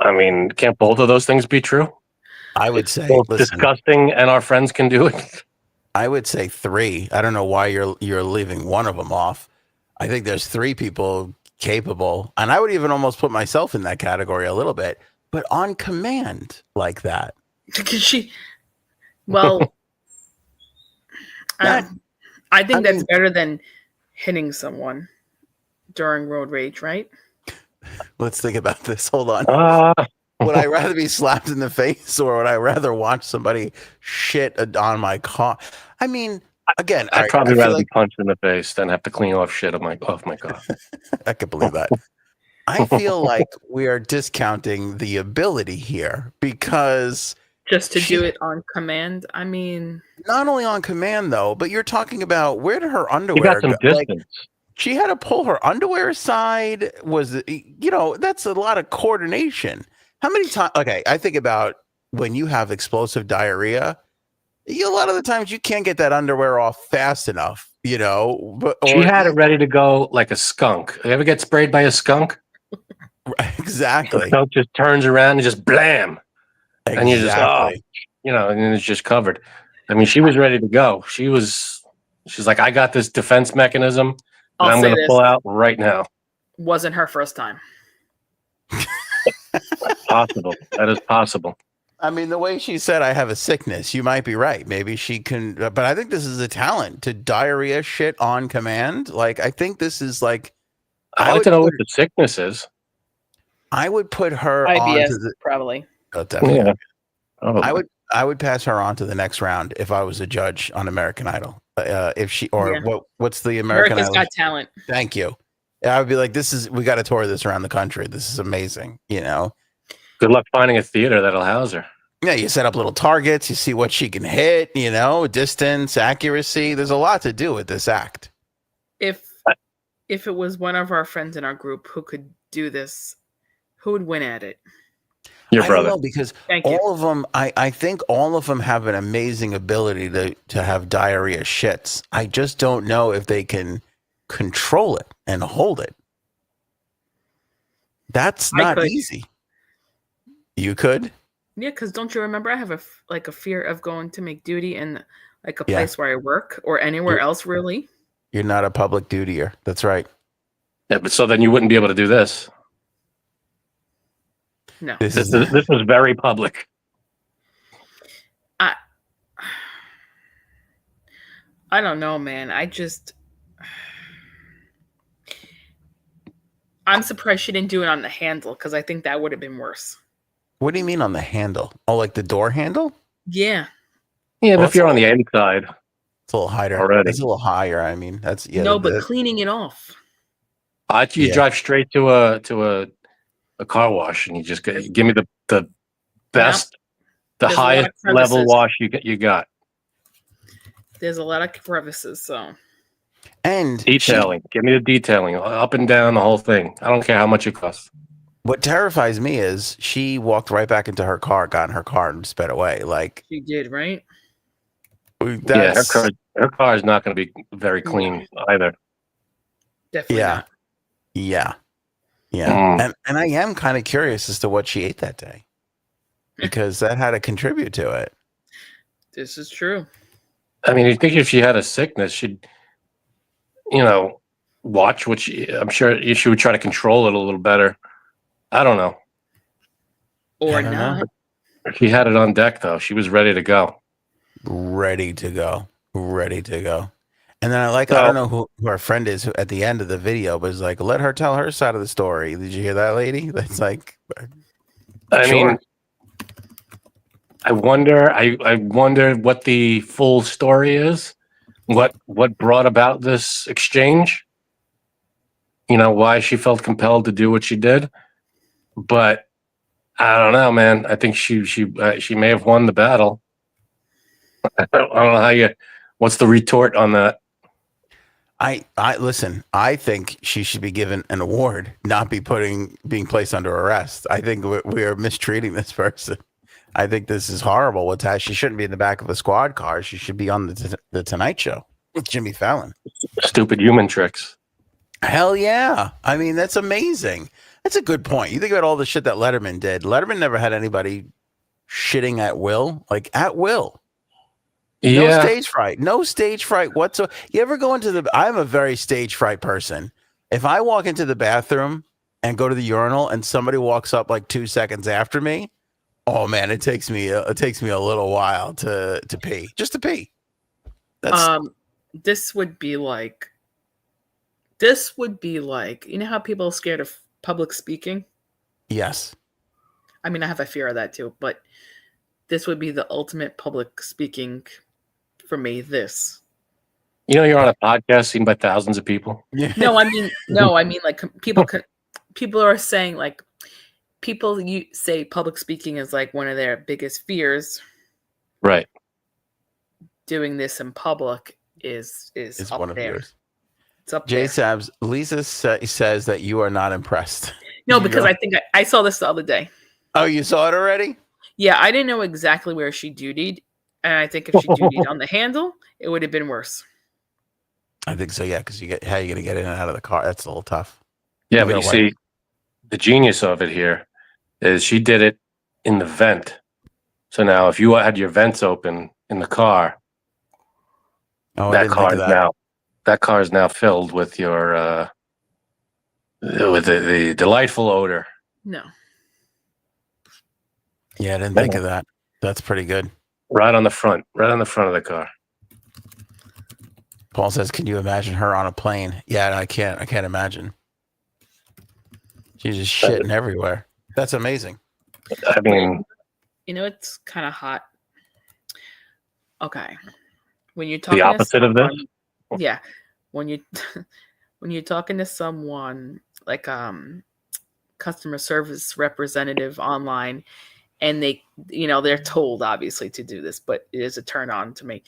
I mean, can't both of those things be true? I would say both disgusting and our friends can do it. I would say three. I don't know why you're leaving one of them off. I think there's three people capable, and I would even almost put myself in that category a little bit, but on command like that. Well, I think that's better than hitting someone during road rage, right? Let's think about this. Hold on. Would I rather be slapped in the face, or would I rather watch somebody shit on my car? I mean, again, I'd probably rather be punched in the face than have to clean off shit off my car. I could believe that. I feel like we are discounting the ability here because just to do it on command. I mean, not only on command though, but you're talking about where did her underwear go? Like, she had to pull her underwear aside. That's a lot of coordination. How many times? Okay, I think about when you have explosive diarrhea. A lot of the times you can't get that underwear off fast enough. But she had it ready to go like a skunk. You ever get sprayed by a skunk? Exactly. The skunk just turns around and just blam. Exactly. And you just, and it's just covered. I mean, she was ready to go. She's like, I got this defense mechanism that I'm going to pull out right now. Wasn't her first time. Possible. That is possible. I mean, the way she said, I have a sickness, you might be right. Maybe she can, but I think this is a talent to diarrhea shit on command. Like, I think this is like, I'd like to know what the sickness is. I would put her IBS, on probably. Oh, definitely. Yeah. Oh. I would pass her on to the next round if I was a judge on American Idol. If she what's the America's Idol? Got Talent. Thank you. I would be like, we got to tour this around the country. This is amazing. Good luck finding a theater that'll house her. Yeah, you set up little targets. You see what she can hit. Distance, accuracy. There's a lot to do with this act. If it was one of our friends in our group who could do this, who would win at it? Your I don't brother. know because Thank you. all of them, I think all of them have an amazing ability to have diarrhea shits. I just don't know if they can control it and hold it. That's I not could. easy. You could? Yeah, because don't you remember I have a fear of going to make duty in like a Yeah. place where I work or anywhere else really. You're not a public dutier. That's right. Yeah, but so then you wouldn't be able to do this. No. This is very public. I don't know, man. I'm surprised she didn't do it on the handle because I think that would have been worse. What do you mean on the handle? Oh, like the door handle? Yeah. Yeah, Well, but if you're on the inside It's a little higher. already. That's a little higher. I mean, that's No, but cleaning it off. You drive straight to a car wash and you just give me the best, the There's a lot of highest level crevices. wash you got. There's a lot of crevices, so And Detailing. Give me the detailing up and down the whole thing. I don't care how much it costs. what terrifies me is she walked right back into her car, got in her car, and sped away. Like she did, right? that's her car is not going to be very clean either. Definitely not. Yeah. And I am kind of curious as to what she ate that day because that had to contribute to it. This is true. I mean, you think if she had a sickness, she'd, watch what I'm sure she would try to control it a little better. I don't know. Or I don't know. not. She had it on deck, though. She was ready to go. Ready to go. And then I don't know who our friend is who, at the end of the video, but it's like, let her tell her side of the story. Did you hear that, lady? That's like, I sure. mean, I wonder what the full story is. What brought about this exchange? Why she felt compelled to do what she did. But I don't know, man. I think she may have won the battle. I don't know what's the retort on that? I listen, I think she should be given an award, not be being placed under arrest. I think we are mistreating this person. I think this is horrible. She shouldn't be in the back of a squad car. She should be on the Tonight Show with Jimmy Fallon. Stupid human tricks. Hell yeah. I mean, that's amazing. That's a good point. You think about all the shit that Letterman did. Letterman never had anybody shitting at will, like at will. Yeah. No stage fright whatsoever. You ever go I'm a very stage fright person. If I walk into the bathroom and go to the urinal and somebody walks up like 2 seconds after me, oh man, it takes me a little while to pee, just to pee. This would be like, you know how people are scared of public speaking? Yes. I mean, I have a fear of that too, but this would be the ultimate public speaking for me. You're on a podcast seen by thousands of people. Yeah. No, I mean like people are saying like you say public speaking is like one of their biggest fears. Right. Doing this in public is up one of there. yours. It's up Jay there. Sabs, Lisa says that you are not impressed. No, because I think I saw this the other day. Oh, you saw it already? Yeah, I didn't know exactly where she dutied, and I think if she dutied on the handle, it would have been worse. I think so, yeah, because how are you going to get in and out of the car? That's a little tough. Yeah, but you see, the genius of it here is she did it in the vent. So now if you had your vents open in the car, that car is now filled with your with the delightful odor. No. Yeah, I didn't think of that. That's pretty good. Right on the front of the car. Paul says, "Can you imagine her on a plane?" Yeah, I can't imagine. She's just shitting everywhere. That's amazing. I mean, it's kind of hot. Okay, when you're talking the opposite of this. Yeah, when you're talking to someone like customer service representative online, and they're told obviously to do this, but it is a turn on to me.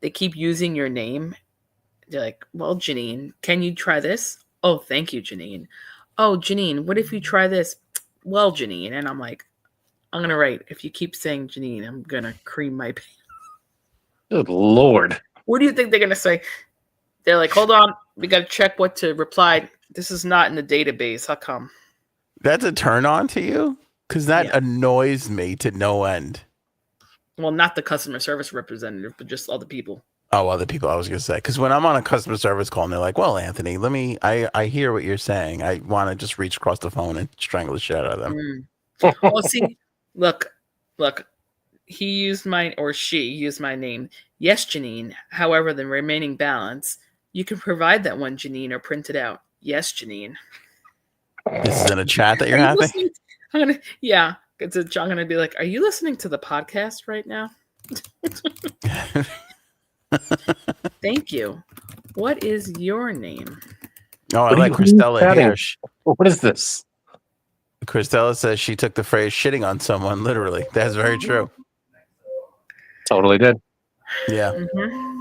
They keep using your name. They're like, well, Janine, can you try this? Oh, thank you, Janine. Oh, Janine, what if you try this? well, Janine. And I'm like, I'm going to write, if you keep saying Janine, I'm going to cream my pants. Good Lord. What do you think they're going to say? They're like, hold on. We got to check what to reply. This is not in the database. How come? That's a turn on to you? Because that Yeah. annoys me to no end. Well, not the customer service representative, but just other people. Oh, other people, I was going to say. Because when I'm on a customer service call and they're like, well, Anthony, I hear what you're saying. I want to just reach across the phone and strangle the shit out of them. Well, see, look, he used mine, or she used my name. Yes, Janine. However, the remaining balance, you can provide that one, Janine, or print it out. Yes, Janine. This is in a chat that you're Are you having? listening? I'm gonna be like, are you listening to the podcast right now? Thank you. What is your name? Oh, I What are like you- who are you Christella chatting? here. What is this? Christella says she took the phrase shitting on someone literally. That's very true. Totally did. Yeah. Mm-hmm.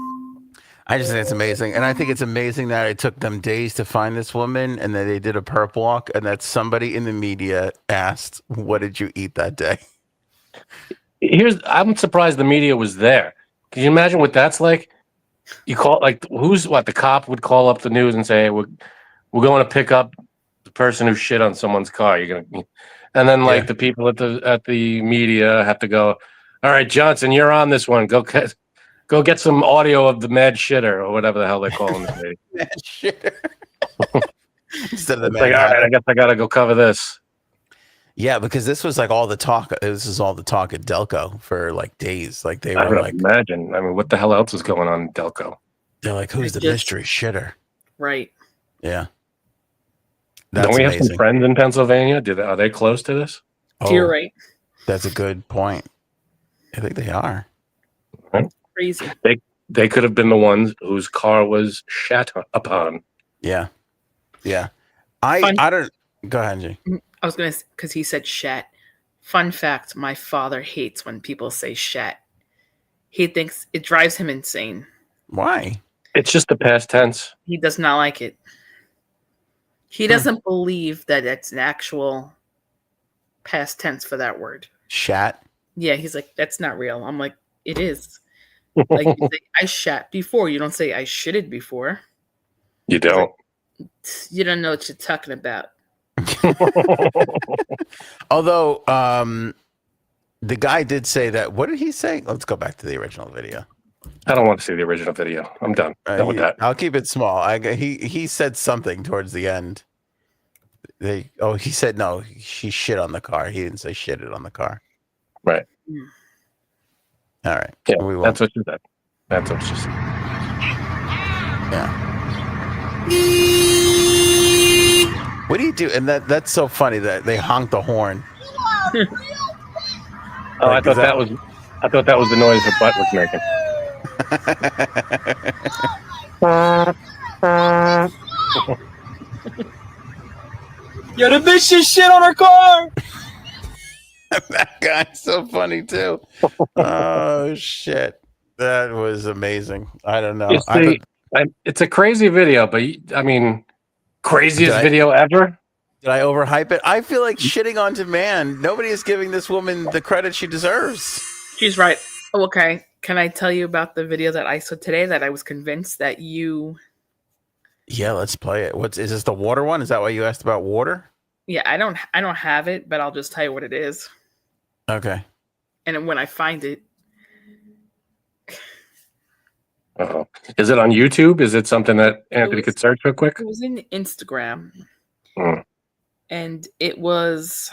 I just think it's amazing. And I think it's amazing that it took them days to find this woman and that they did a perp walk and that somebody in the media asked, what did you eat that day? I'm surprised the media was there. Can you imagine what that's like? You call the cop would call up the news and say, hey, we're going to pick up the person who shit on someone's car. And then the people at the media have to go, all right, Johnson, you're on this one. Go get some audio of the mad shitter or whatever the hell they call him. Mad shitter. Instead of the It's like, all right, I guess I got to go cover this. Yeah, because this was like all the talk. This is all the talk at Delco for like days. Like they I were don't like, imagine. I mean, what the hell else is going on in Delco? they're like, who's the mystery shitter? Right. Yeah. That's Don't we have amazing. some friends in Pennsylvania? Are they close to this? You're right. That's a good point. I think they are. Crazy. They could have been the ones whose car was shat upon. Yeah. Yeah. I don't. Go ahead, G. I was going to, because he said shat. Fun fact, my father hates when people say shat. He thinks it drives him insane. Why? It's just the past tense. He does not like it. He doesn't believe that it's an actual past tense for that word. Shat? Yeah, he's like, that's not real. I'm like, it is. Like, you say, I shat before. You don't say I shitted before. You don't. You don't know what you're talking about. Although, the guy did say that. What did he say? Let's go back to the original video. I don't want to see the original video. I'm done. Done with that. I'll keep it small. He said something towards the end. He said no. She shit on the car. He didn't say shitted on the car. Right. All right. Yeah, We won't. that's what she said. That's what she said. Yeah. What do you do? And that's so funny that they honked the horn. Oh, I thought that was the noise her butt was making. Yo, the bitch just shit on her car. That guy's so funny too. Oh shit, that was amazing. I don't know. It's a crazy video, but I mean, craziest video ever. Did I overhype it? I feel like shitting on demand. Nobody is giving this woman the credit she deserves. She's right. Okay. Can I tell you about the video that I saw today that I was convinced that you... Yeah, let's play it. Is this the water one? Is that why you asked about water? Yeah, I don't have it, but I'll just tell you what it is. Okay. And when I find it... Uh-oh. Is it on YouTube? Is it something that Anthony could search real quick? It was in Instagram. Hmm. And it was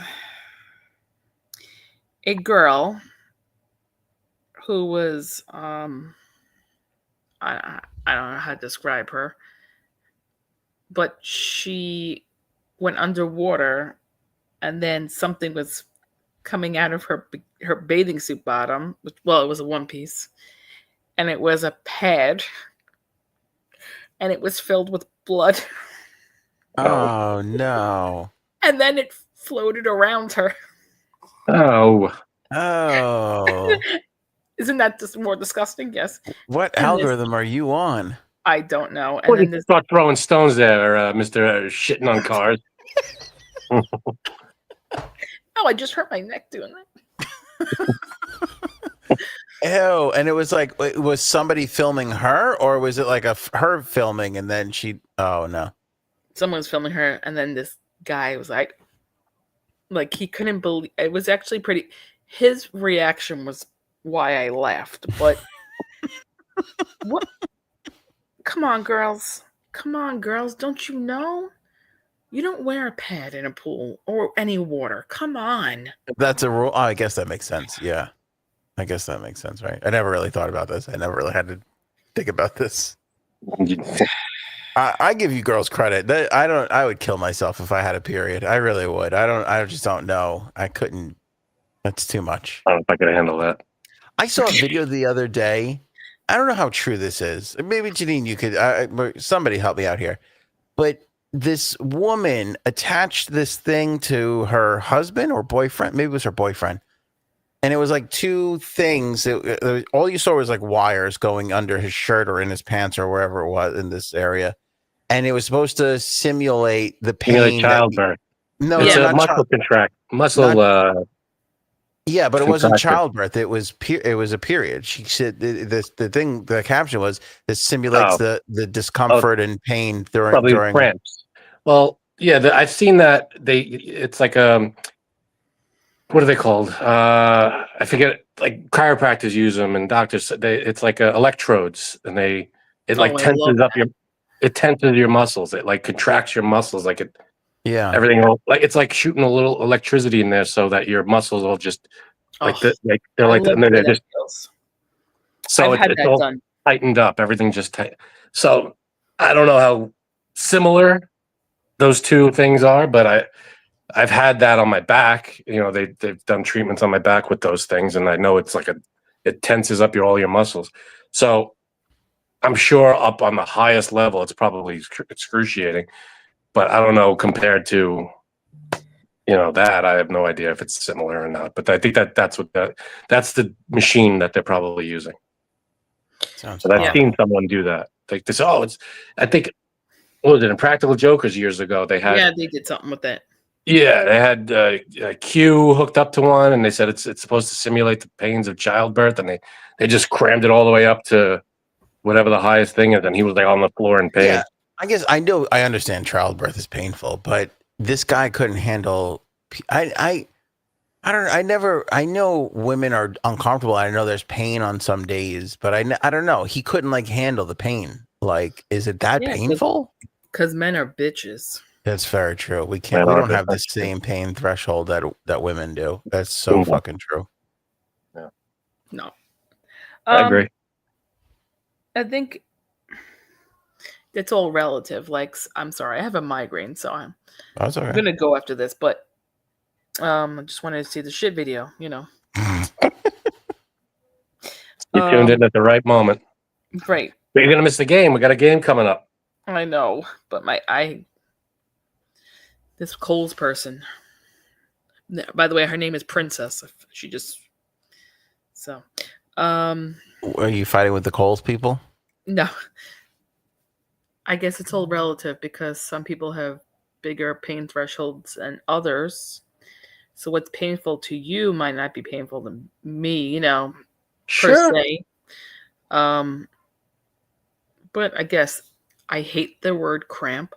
a girl who was I don't know how to describe her, but she went underwater and then something was coming out of her bathing suit bottom, it was a one piece, and it was a pad and it was filled with blood. Oh no. And then it floated around her. Oh. Isn't that just more disgusting? Yes. What algorithm are you on? I don't know. And What then did you start throwing stones there, Mr. Shitting on cars? Oh, I just hurt my neck doing that. Ew. And it was like, was somebody filming her, or was it like her filming and then she? Oh no. Someone was filming her, and then this guy was like he couldn't believe it. Was actually pretty. His reaction was why I laughed, but what? Come on, girls. Come on, girls. Don't you know? You don't wear a pad in a pool or any water. Come on. That's a rule. Oh, I guess that makes sense. Yeah. I guess that makes sense, right? I never really thought about this. I never really had to think about this. I give you girls credit. I would kill myself if I had a period. I really would. I just don't know. I couldn't. That's too much. I don't know if I could handle that. I saw a video the other day. I don't know how true this is. Maybe Janine, you could. Somebody help me out here. But this woman attached this thing to her husband or boyfriend. Maybe it was her boyfriend. And it was like two things. All you saw was like wires going under his shirt or in his pants or wherever it was in this area. And it was supposed to simulate the pain. Childbirth. No, it's a muscle contract. Yeah, but it wasn't childbirth. It was a period. She said the caption was, this simulates the discomfort and pain during cramps. Well, yeah, I've seen that. It's like what are they called? I forget. Like chiropractors use them, and doctors. It's like electrodes, and it tenses up it tenses your muscles. It like contracts your muscles, like it. Yeah. Everything it's like shooting a little electricity in there, so that your muscles will just they're just. So it's all done. Tightened up. Everything just tight. So I don't know how similar those two things are, but I've had that on my back. You know, they've done treatments on my back with those things, and I know it's like it tenses up all your muscles. So I'm sure up on the highest level, it's probably excruciating, but I don't know compared to, that I have no idea if it's similar or not. But I think that's the machine that they're probably using. So I've seen someone do that. Like this. I think, what was it, Impractical Jokers years ago? They did something with that. Yeah, they had a Q hooked up to one, and they said it's supposed to simulate the pains of childbirth, and they just crammed it all the way up to whatever the highest thing is, and he was like on the floor in pain. Yeah, I guess I understand childbirth is painful, but this guy couldn't handle. I know women are uncomfortable. I know there's pain on some days, but I don't know. He couldn't handle the pain. Like, is it that painful? Because men are bitches. That's very true. We don't have the same pain threshold that women do. That's so fucking true. Yeah. No. I agree. I think it's all relative. Like, I'm sorry, I have a migraine, so I'm going to go after this, but I just wanted to see the shit video, You tuned in at the right moment. Right. But you're going to miss the game. We got a game coming up. I know, but this Coles person, by the way, her name is Princess. Are you fighting with the Coles people? No. I guess it's all relative because some people have bigger pain thresholds than others. So what's painful to you might not be painful to me, per se. But I guess I hate the word cramp.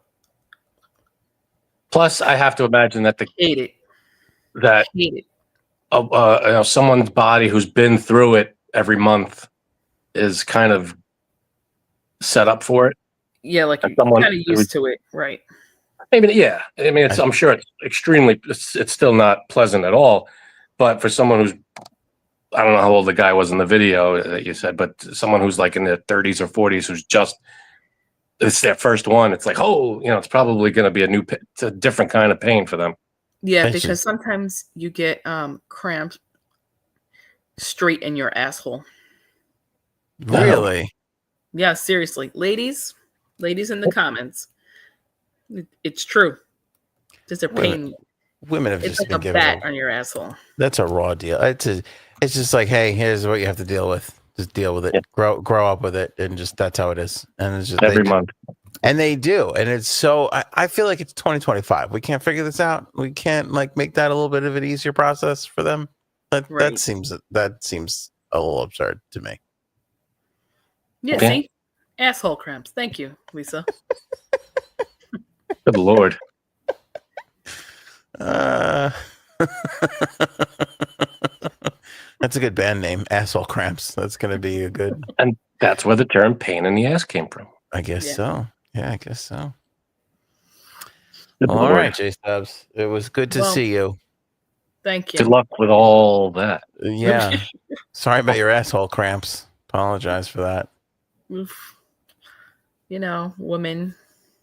Plus, I have to imagine that hate it. Someone's body who's been through it every month is kind of set up for it. Yeah, like you're kind of used to it, right? Maybe, yeah. I mean, I'm sure it's still not pleasant at all. But for someone who's, I don't know how old the guy was in the video that you said, but someone who's like in their 30s or 40s who's it's their first one. It's like, it's probably going to be it's a different kind of pain for them. Yeah, because sometimes you get cramps straight in your asshole. Really? Yeah, seriously. Ladies in the comments. It's true. There's a pain. Women have just been given a bat on your asshole. That's a raw deal. It's just like, hey, here's what you have to deal with. Just deal with it. Yeah. Grow up with it, and just that's how it is. And it's just every month. And they do. And it's so, I feel like it's 2025. We can't figure this out. We can't like make that a little bit of an easier process for them. That Right. seems a little absurd to me. Yeah, Okay. see? Asshole cramps. Thank you, Lisa. Good Lord. That's a good band name, Asshole Cramps. That's going to be a good. And that's where the term pain in the ass came from. I guess Yeah. so. Yeah, I guess so. Good Well, all Lord. right, J Stubbs. It was good to Well, see you. Thank you. Good luck with all that. Yeah. Sorry about your asshole cramps. Apologize for that. Oof. You know, women.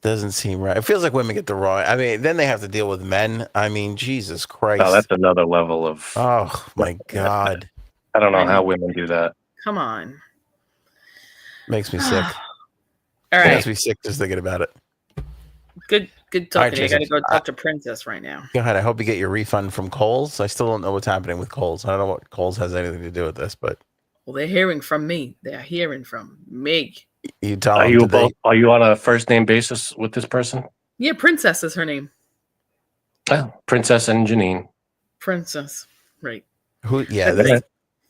Doesn't seem right. It feels like women get the raw. I mean, then they have to deal with men. I mean, Jesus Christ. Oh, that's another level of. Oh my God. I don't know I how know. women do that. Come on. Makes me sick. All right. Makes me sick just thinking about it. Good All right, talking to you. I got to Jason. go talk to Princess right now. Go ahead. I hope you get your refund from Kohl's. I still don't know what's happening with Kohl's. I don't know what Kohl's has anything to do with this, but Well, they're hearing from me. They're hearing from me. you tell Are them you today. both? Are you on a first name basis with this person? Yeah, Princess is her name. Oh, Princess and Janine. Princess. Right. Who? Yeah, Okay.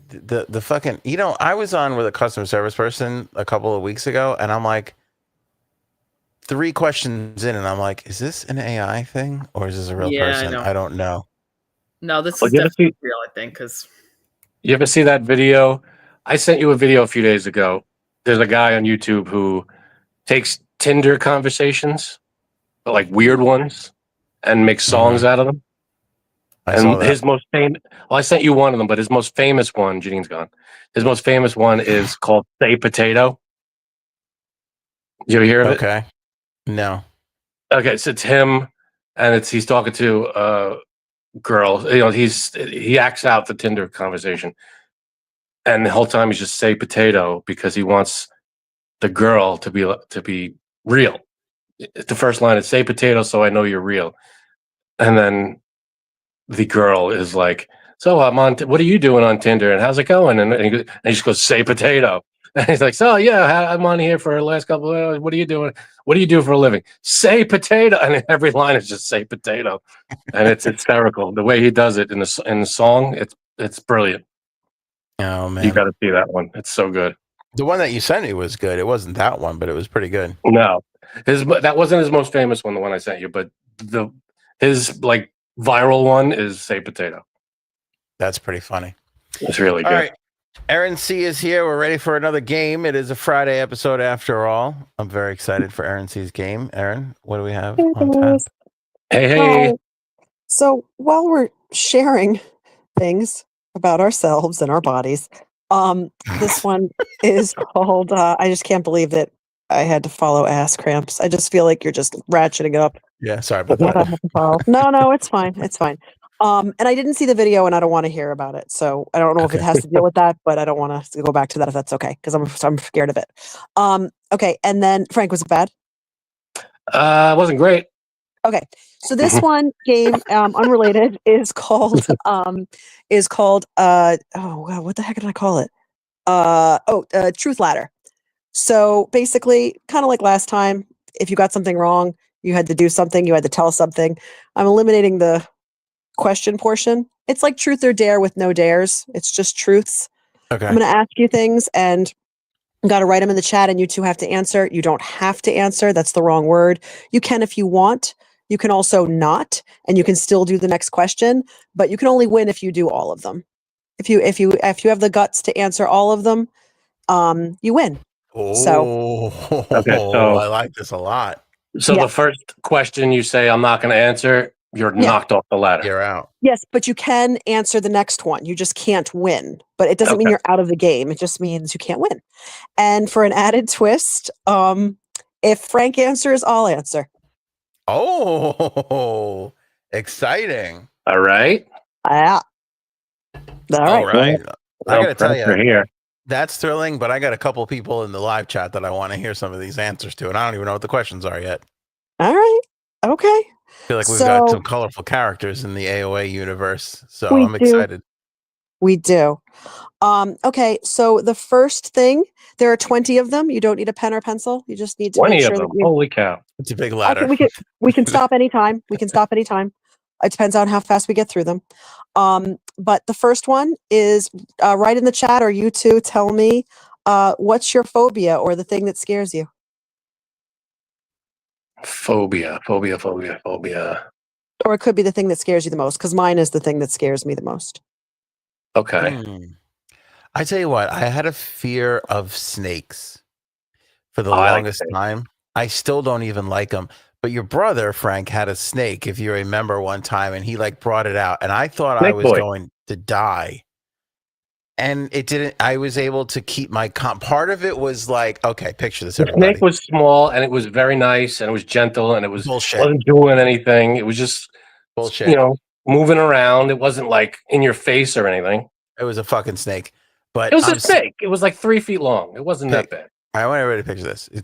the fucking. You know, I was on with a customer service person a couple of weeks ago, and I'm like, 3 questions in, and I'm like, is this an AI thing or is this a real Yeah, I person? know. I don't know. No, this Well, is you ever definitely see- real, I think, because You ever see that video? I sent you a video a few days ago. There's a guy on YouTube who takes Tinder conversations, but like weird ones, and makes songs out of them. I saw And that. his most famous, well, I sent you one of them, but his most famous one, Janine's gone. His most famous one is called Say Potato. Did you ever hear of it? Okay. No. Okay, so it's him, and he's talking to a girl. You know, he acts out the Tinder conversation, and the whole time he's just say potato because he wants the girl to be real. The first line is say potato, so I know you're real, and then the girl is like, "So I'm on. What are you doing on Tinder? And how's it going?" And he just goes, "Say potato." And he's like, "So yeah, I'm on here for the last couple of hours. What are you doing? What do you do for a living?" Say potato, and every line is just say potato, and it's hysterical the way he does it in the song. It's brilliant. Oh man. You got to see that one. It's so good. The one that you sent me was good. It wasn't that one, but it was pretty good. No, that wasn't his most famous one, the one I sent you, but his like viral one is say potato. That's pretty funny. It's really good. All right. Erin C is here. We're ready for another game. It is a Friday episode after all. I'm very excited for Erin C's game. Erin, what do we have on tap? Hey. Hi. So while we're sharing things about ourselves and our bodies, this one is called I just can't believe that I had to follow ass cramps. I just feel like you're just ratcheting it up. Yeah, sorry about What I that. have to follow. No, it's fine. It's fine. And I didn't see the video and I don't want to hear about it. So I don't know if it Okay. has to deal with that, but I don't want to go back to that if that's okay, because I'm scared of it. Okay, and then Frank, was it bad? It wasn't great. Okay, so this one game, unrelated, is called oh god, what the heck did I call it? Truth Ladder. So basically, kind of like last time, if you got something wrong, you had to do something, you had to tell something. I'm eliminating the question portion. It's like truth or dare with no dares. It's just truths. Okay. I'm going to ask you things and you got to write them in the chat and you two have to answer. You don't have to answer. That's the wrong word. You can if you want. You can also not, and you can still do the next question, but you can only win if you do all of them. If you have the guts to answer all of them, you win. Oh, Okay, so- I like this a lot. So Yeah. the first question you say I'm not going to answer, you're knocked off the ladder. You're out. Yes, but you can answer the next one. You just can't win. But it doesn't mean Okay. you're out of the game. It just means you can't win. And for an added twist, if Frank answers, I'll answer. Oh, exciting. All right. Ah. All right. All right. I got to tell Pressure you, here. that's thrilling, but I got a couple people in the live chat that I want to hear some of these answers to, and I don't even know what the questions are yet. All right. Okay. I feel like we've got So- some colorful characters in the AOA universe, so We I'm do. excited. We do. Okay, so the first thing, there are 20 of them. You don't need a pen or pencil. You just need to 20 make of sure that them. you. Holy cow. It's a big Okay, ladder. we can stop anytime. We can stop anytime. It depends on how fast we get through them. But the first one is write in the chat, or you two tell me what's your phobia or the thing that scares you. Phobia. Or it could be the thing that scares you the most, because mine is the thing that scares me the most. Okay. I tell you what, I had a fear of snakes for the I like longest snakes. time. I still don't even like them. But your brother, Frank, had a snake, if you remember, one time, and he like brought it out, and I thought I Snake was boy. going to die. And it didn't. I was able to keep my part of it was like, okay, picture this, The everybody. snake was small and it was very nice and it was gentle and it Bullshit. wasn't doing anything. It was just Bullshit. you know, moving around. It wasn't like in your face or anything. It was a fucking snake. But It was a snake. It was like 3 feet long. It wasn't that bad. I want everybody to picture this. A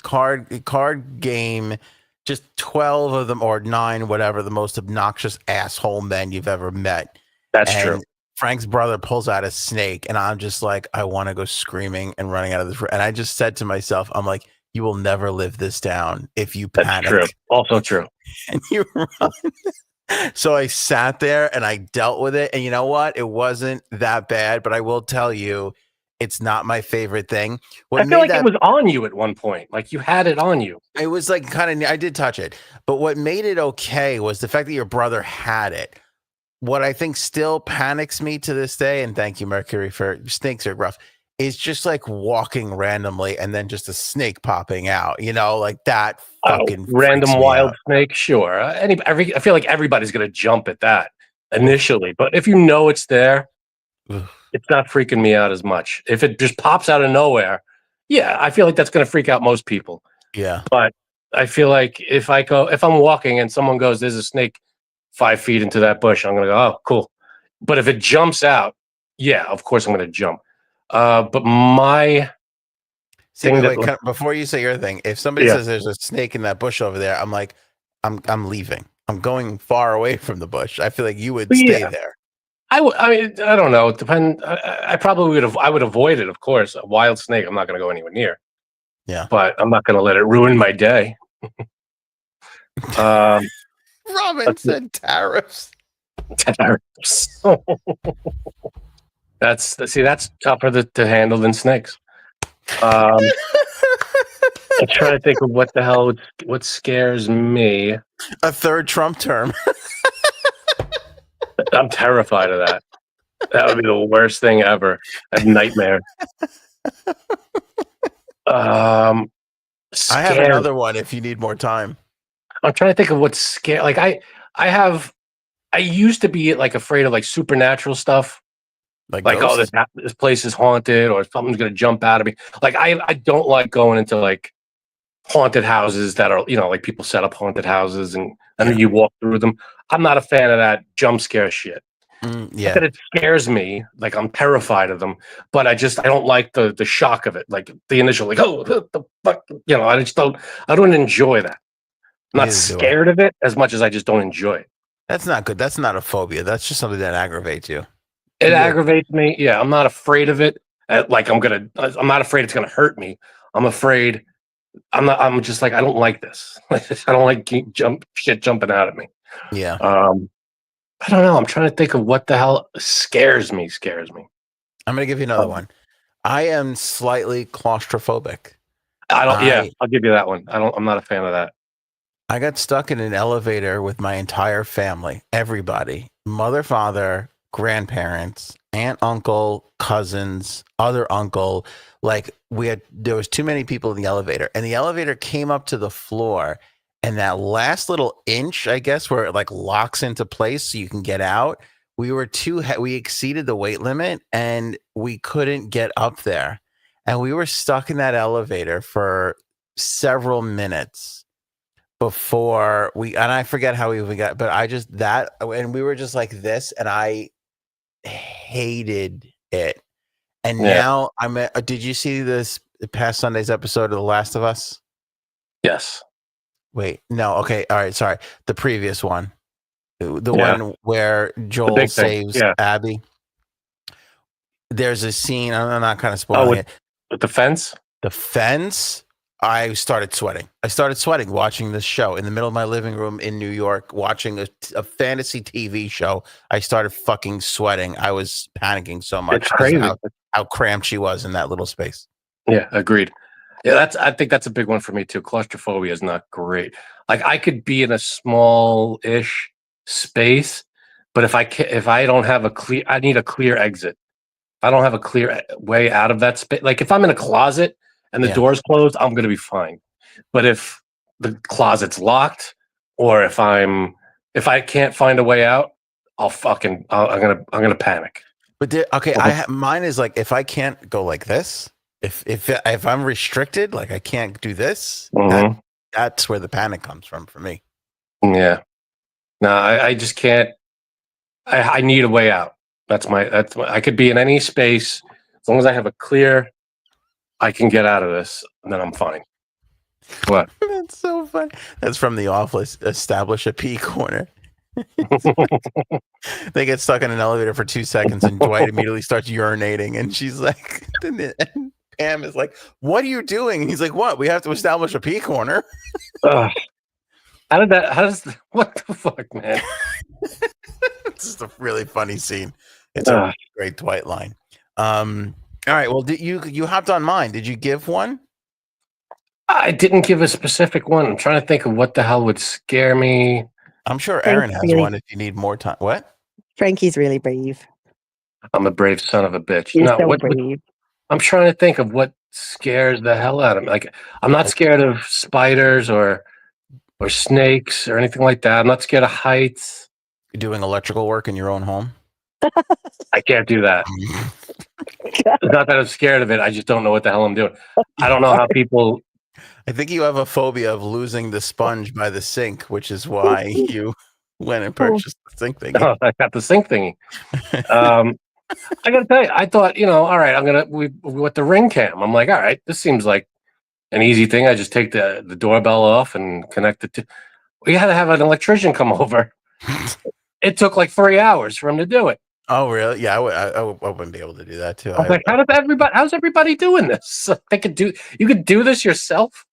card game, just 12 of them or 9, whatever, the most obnoxious asshole men you've ever met. That's true. Frank's brother pulls out a snake, and I'm just like, I want to go screaming and running out of this room. And I just said to myself, I'm like, you will never live this down if you panic. That's true. Also true. And you run. So I sat there and I dealt with it. And you know what? It wasn't that bad, but I will tell you, it's not my favorite thing. I feel like it was on you at one point. Like you had it on you. It was like kind of, I did touch it. But what made it okay was the fact that your brother had it. What I think still panics me to this day, and thank you, Mercury, for snakes are rough, is just like walking randomly and then just a snake popping out, you know, like that fucking random wild snake. Sure. I feel like everybody's going to jump at that initially, but if you know it's there, it's not freaking me out as much. If it just pops out of nowhere, yeah, I feel like that's going to freak out most people. Yeah. But I feel like if I'm walking and someone goes, there's a snake 5 feet into that bush, I'm going to go, oh, cool. But if it jumps out, yeah, of course I'm going to jump. But my before you say your thing, if somebody says there's a snake in that bush over there, I'm like, I'm leaving. I'm going far away from the bush. I feel like you would stay there. I mean, I don't know. It depends. I probably would have. I would avoid it, of course. A wild snake, I'm not going to go anywhere near. Yeah, but I'm not going to let it ruin my day. Robin said tariffs. Tariffs. That's tougher to handle than snakes. I'm trying to think of what the hell what scares me. A third Trump term. I'm terrified of that. That would be the worst thing ever. A nightmare. I have another one if you need more time. I'm trying to think of what's scary. Like I used to be like afraid of like supernatural stuff. Like oh, this place is haunted or something's gonna jump out of me. Like I don't like going into like haunted houses that are, you know, like people set up haunted houses and then you walk through them. I'm not a fan of that jump scare shit. Yeah, that it scares me. Like I'm terrified of them, but I don't like the shock of it. Like the initial, like oh the fuck, you know. I don't enjoy that. I'm not scared of it as much as I just don't enjoy it. That's not good. That's not a phobia. That's just something that aggravates you. It aggravates me. Yeah, I'm not afraid of it. Like I'm not afraid it's gonna hurt me. I'm afraid. I'm just like I don't like this. I don't like shit jumping out at me. Yeah. I don't know. I'm trying to think of what the hell scares me. I'm gonna give you another one. I am slightly claustrophobic. I'll give you that one. I'm not a fan of that. I got stuck in an elevator with my entire family, everybody, mother, father, grandparents, aunt, uncle, cousins, other uncle. Like there was too many people in the elevator, and the elevator came up to the floor, and that last little inch, I guess, where it like locks into place so you can get out, we exceeded the weight limit and we couldn't get up there. And we were stuck in that elevator for several minutes before and I forget how we even got, but and we were just like this, and I hated it. And now did you see this past Sunday's episode of The Last of Us? Yes. Wait, no. Okay. All right. Sorry. The previous one, the one where Joel saves Abby. there's a scene. I'm not kind of spoiling it. With the fence? The fence. I started sweating. Watching this show in the middle of my living room in New York, watching a fantasy TV show. I started fucking sweating. I was panicking so much. It's crazy how cramped she was in that little space. Yeah, agreed. Yeah, I think that's a big one for me too. Claustrophobia is not great. Like I could be in a small-ish space, but if I don't have I need a clear exit. If I don't have a clear way out of that space, like if I'm in a closet and the door's closed, I'm gonna be fine. But if the closet's locked, or if I can't find a way out, I'm gonna panic. But mine is like if I can't go like this, if I'm restricted, like I can't do this, that's where the panic comes from for me. Yeah. No, I just can't. I need a way out. That's my. I could be in any space as long as I have a clear. I can get out of this, and then I'm fine. What? That's so funny. That's from The Office. Establish a pee corner. They get stuck in an elevator for 2 seconds, and Dwight immediately starts urinating, and she's like, and Pam is like, "What are you doing?" And he's like, "What? We have to establish a pee corner." What the fuck, man? It's just a really funny scene. It's a great Dwight line. All right. Well, you hopped on mine? Did you give one? I didn't give a specific one. I'm trying to think of what the hell would scare me. I'm sure Erin has one if you need more time. What? Frankie's really brave. I'm a brave son of a bitch. He's so brave. I'm trying to think of what scares the hell out of me. Like, I'm not scared of spiders or snakes or anything like that. I'm not scared of heights. You're doing electrical work in your own home? I can't do that. It's not that I'm scared of it. I just don't know what the hell I'm doing. I don't know how people. I think you have a phobia of losing the sponge by the sink, which is why you went and purchased the sink thingy. Oh, I got the sink thingy. I gotta tell you, I thought, all right, we went the Ring Cam. I'm like, all right, this seems like an easy thing. I just take the doorbell off and connect it to. We had to have an electrician come over. It took like 3 hours for him to do it. Oh, really? Yeah, I wouldn't be able to do that too. I was like, how's everybody doing this? You could do this yourself.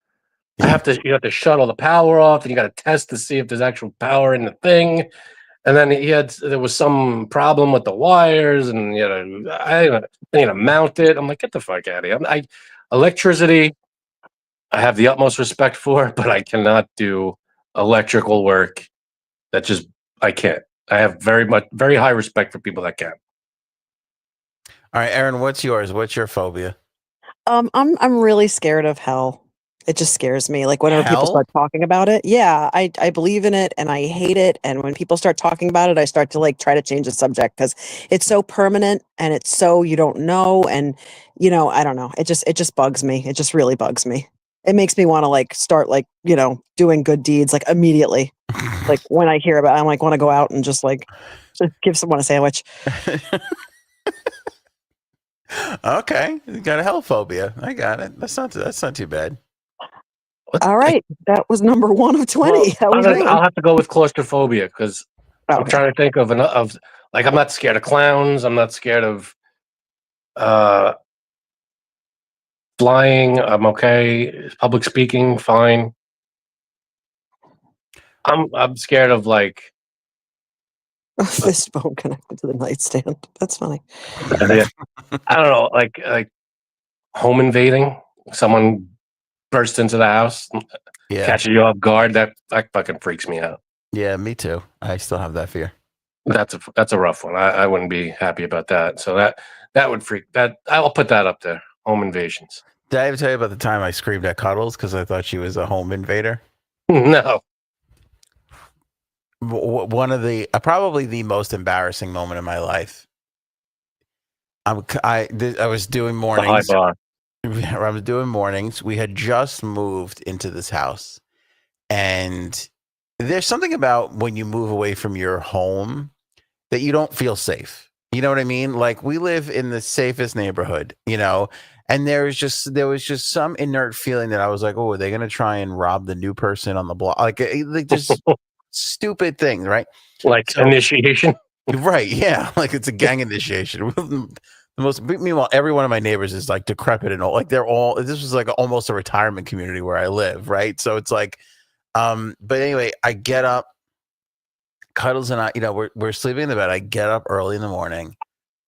You have to shut all the power off, and you got to test to see if there's actual power in the thing. And then there was some problem with the wires, and I need to mount it. I'm like, get the fuck out of here. Electricity, I have the utmost respect for, but I cannot do electrical work. I can't. I have very high respect for people that can. All right, Erin, what's yours? What's your phobia? I'm really scared of hell. It just scares me. Like whenever people Hell? start talking about it. Yeah, I believe in it and I hate it. And when people start talking about it, I start to try to change the subject because it's so permanent and it's so you don't know. And I don't know. It just bugs me. It just really bugs me. It makes me want to start doing good deeds immediately. Like when I hear about it, I'm like want to go out and just give someone a sandwich. Okay, you got a hell phobia. I got it. That's not too bad. All right, that was number 1 of 20. Well, I'll have to go with claustrophobia because I'm trying to think of I'm not scared of clowns. I'm not scared of flying. I'm okay. Public speaking, fine. I'm scared of a fist bone connected to the nightstand. That's funny. I don't know, like home invading. Someone bursts into the house, catches you off guard. That fucking freaks me out. Yeah, me too. I still have that fear. That's a rough one. I wouldn't be happy about that. So that would freak. That I'll put that up there. Home invasions. Did I ever tell you about the time I screamed at Cuddles because I thought she was a home invader? No. One of probably the most embarrassing moment in my life. I was doing mornings. I was doing mornings. We had just moved into this house, and there's something about when you move away from your home that you don't feel safe. You know what I mean? Like we live in the safest neighborhood, and there was just some inert feeling that I was like, oh, are they going to try and rob the new person on the block? Like just stupid things, right? Like initiation. Right. Yeah. Like it's a gang initiation. The Meanwhile, every one of my neighbors is like decrepit and old. Like this was like almost a retirement community where I live, right? So it's like, but anyway, I get up, Cuddles and I, we're sleeping in the bed. I get up early in the morning.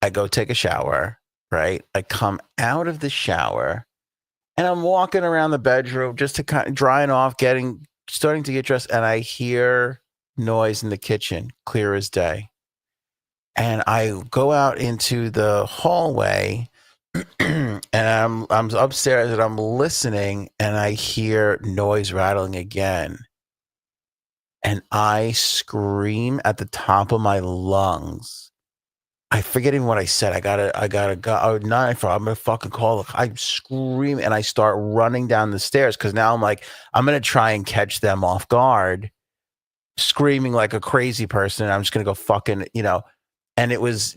I go take a shower, right? I come out of the shower and I'm walking around the bedroom just to kind of drying off, starting to get dressed. And I hear noise in the kitchen, clear as day. And I go out into the hallway and I'm upstairs and I'm listening and I hear noise rattling again. And I scream at the top of my lungs. I forget even what I said. I gotta go. I'm gonna fucking call. I scream and I start running down the stairs because now I'm like, I'm gonna try and catch them off guard, screaming like a crazy person. I'm just gonna go fucking, And it was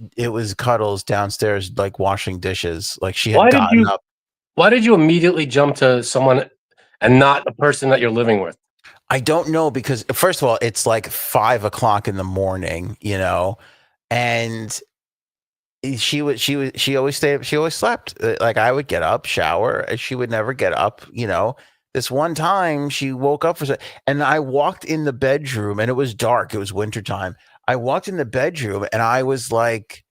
Cuddles downstairs, like washing dishes. Like she had gotten up. Why did you immediately jump to someone and not the person that you're living with? I don't know, because first of all, it's like 5 o'clock in the morning, and she always stayed up. She always slept. Like I would get up, shower, and she would never get up. This one time she woke up and I walked in the bedroom and it was dark. It was wintertime. I walked in the bedroom and I was like,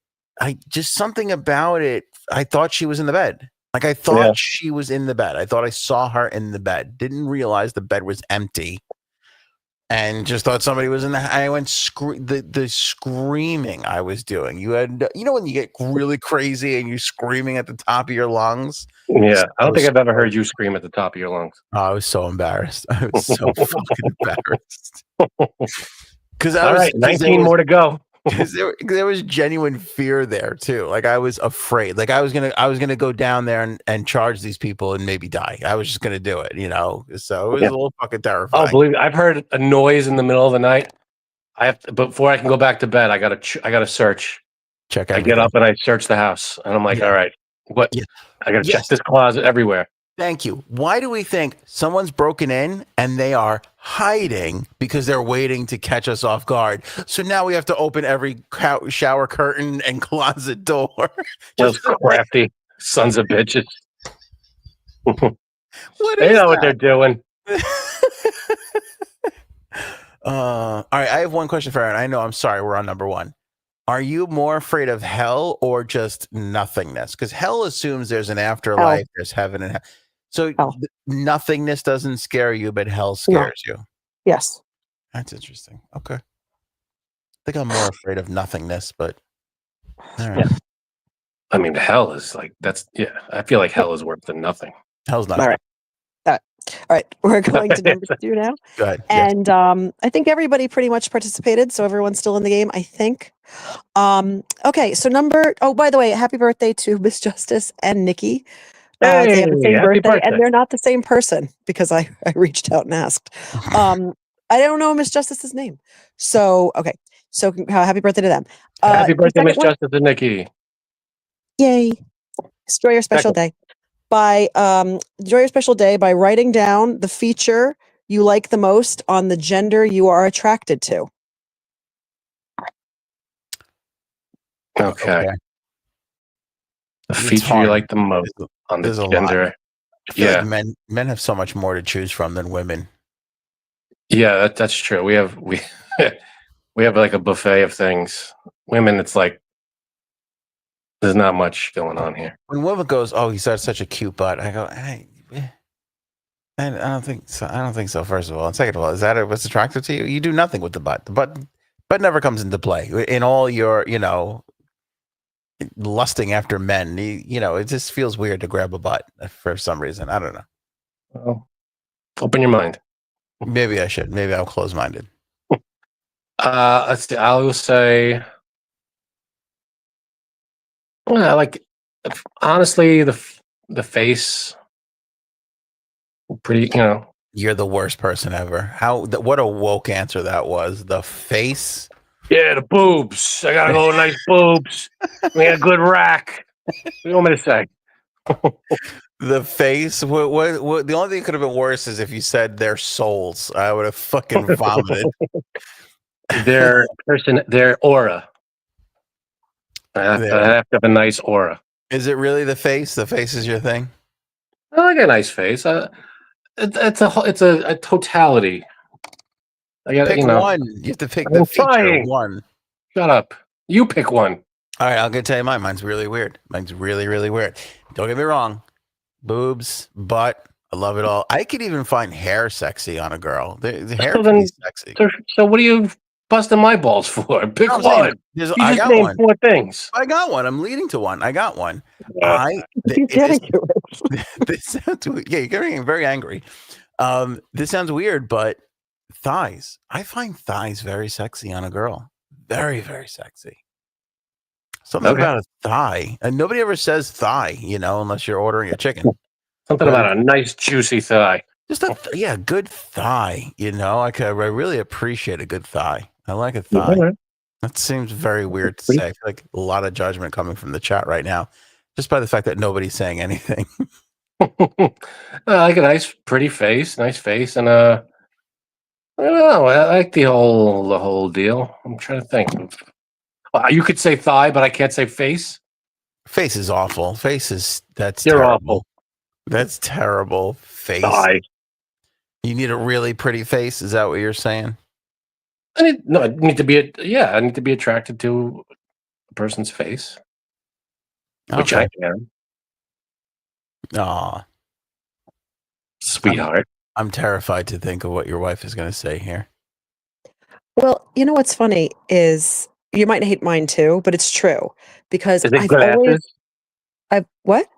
just something about it. I thought she was in the bed. Like I thought she was in the bed. I thought I saw her in the bed. Didn't realize the bed was empty, and just thought somebody was in the. I went the screaming I was doing. You had, when you get really crazy and you're screaming at the top of your lungs. Yeah, I don't think I've ever heard you scream at the top of your lungs. Oh, I was so embarrassed. I was so fucking embarrassed. Because all right, 19 more to go. Because there was genuine fear there too. Like I was afraid. Like I was gonna go down there and charge these people and maybe die. I was just gonna do it, So it was a little fucking terrifying. Oh, believe me, I've heard a noise in the middle of the night. Before I can go back to bed, I gotta search. Check. I get up and I search the house, and I'm like, all right, what? Yeah. I gotta check this closet everywhere. Thank you. Why do we think someone's broken in and they are hiding because they're waiting to catch us off guard? So now we have to open every shower curtain and closet door. Those crafty sons of bitches. They know what they're doing. All right, I have one question for Erin. I know, I'm sorry, we're on number 1. Are you more afraid of hell or just nothingness? Because hell assumes there's an afterlife, there's heaven and hell. So nothingness doesn't scare you, but hell scares you. Yes. That's interesting. Okay. I think I'm more afraid of nothingness, but all right. Yeah. I mean, hell is like, I feel like hell is worse than nothing. Hell's not. All right. All right. We're going to number 2 now. Go ahead. And I think everybody pretty much participated, so everyone's still in the game, I think. Okay, so by the way, happy birthday to Miss Justice and Nikki. They have the same birthday, and they're not the same person because I reached out and asked. I don't know Miss Justice's name. So, okay. So happy birthday to them. Happy birthday, Miss Justice and Nikki. Yay. Enjoy your special day. Enjoy your special day by writing down the feature you like the most on the gender you are attracted to. Okay. The feature you like the most on the gender. Yeah. Like men have so much more to choose from than women. Yeah, that's true. We have like a buffet of things. Women, it's like there's not much going on here. When a woman goes, "Oh, he's got such a cute butt," I go, "Hey, I don't think so. I don't think so." First of all, and second of all, is that what's attractive to you? You do nothing with the butt. The butt never comes into play in all your, lusting after men. It just feels weird to grab a butt for some reason. I don't know. Well, open your mind. Maybe I should. Maybe I'm closed-minded. Let's see. I will say, well, like, honestly, the face, pretty. You're the worst person ever. What a woke answer that was. The face. Yeah, the boobs. I gotta go with nice boobs. We had a good rack. What do you want me to say? The face. What? The only thing that could have been worse is if you said their souls. I would have fucking vomited. Their aura. I have to have a nice aura. Is it really the face? The face is your thing? I like a nice face. It's a totality. I got Pick you know. one. You have to pick I'm the feature of trying. one. Shut up. You pick one. All right, I'm gonna tell you mine. Mine's really weird. Mine's really, really weird. Don't get me wrong. Boobs, butt, I love it all. I could even find hair sexy on a girl. The hair can be sexy. So what are you busting my balls for? Pick I'm saying, one. You I just got named one. 4 things. I got one. I'm leading to one. I got one. He's getting to it. This sounds yeah, you're getting very angry. This sounds weird, but thighs. I find thighs very sexy on a girl. Very, very sexy. Something about a thigh. And nobody ever says thigh, unless you're ordering a chicken. Something about a nice juicy thigh. Just a good thigh. I really appreciate a good thigh. I like a thigh. Right. That seems very weird to say. I feel like a lot of judgment coming from the chat right now, just by the fact that nobody's saying anything. I like a nice, pretty face, and I don't know. I like the whole deal. I'm trying to think. You could say thigh, but I can't say face. Face is awful. That's You're terrible. awful. That's terrible. Face. Thigh. You need a really pretty face. Is that what you're saying? I need to be attracted to a person's face, which I can. Aw. Sweetheart. I'm terrified to think of what your wife is going to say here. Well, you know what's funny is you might hate mine too, but it's true because Is it glasses? What?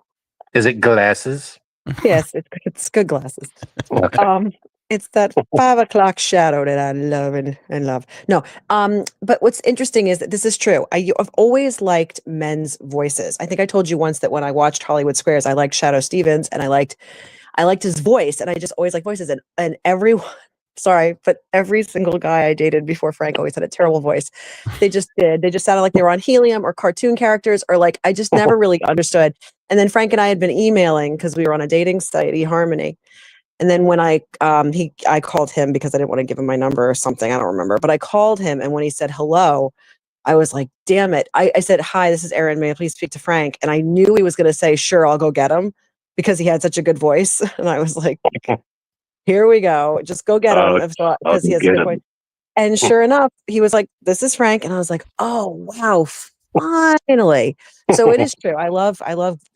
Is it glasses? Yes, it's good glasses. Okay. It's that 5 o'clock shadow that I love and love. No, but what's interesting is that this is true. I've always liked men's voices. I think I told you once that when I watched Hollywood Squares, I liked Shadoe Stevens and I liked his voice, and I just always like voices. And everyone, sorry, but every single guy I dated before Frank always had a terrible voice. They just did. They just sounded like they were on helium or cartoon characters, or like I just never really understood. And then Frank and I had been emailing because we were on a dating site, eHarmony. And then when I called him because I didn't want to give him my number or something, I don't remember. But I called him, and when he said hello, I was like, damn it. I said, hi, this is Erin. May I please speak to Frank? And I knew he was going to say, sure, I'll go get him, because he had such a good voice. And I was like, here we go. Just go get him because he has a good voice. And sure enough, he was like, this is Frank. And I was like, oh, wow, finally. So it is true. I love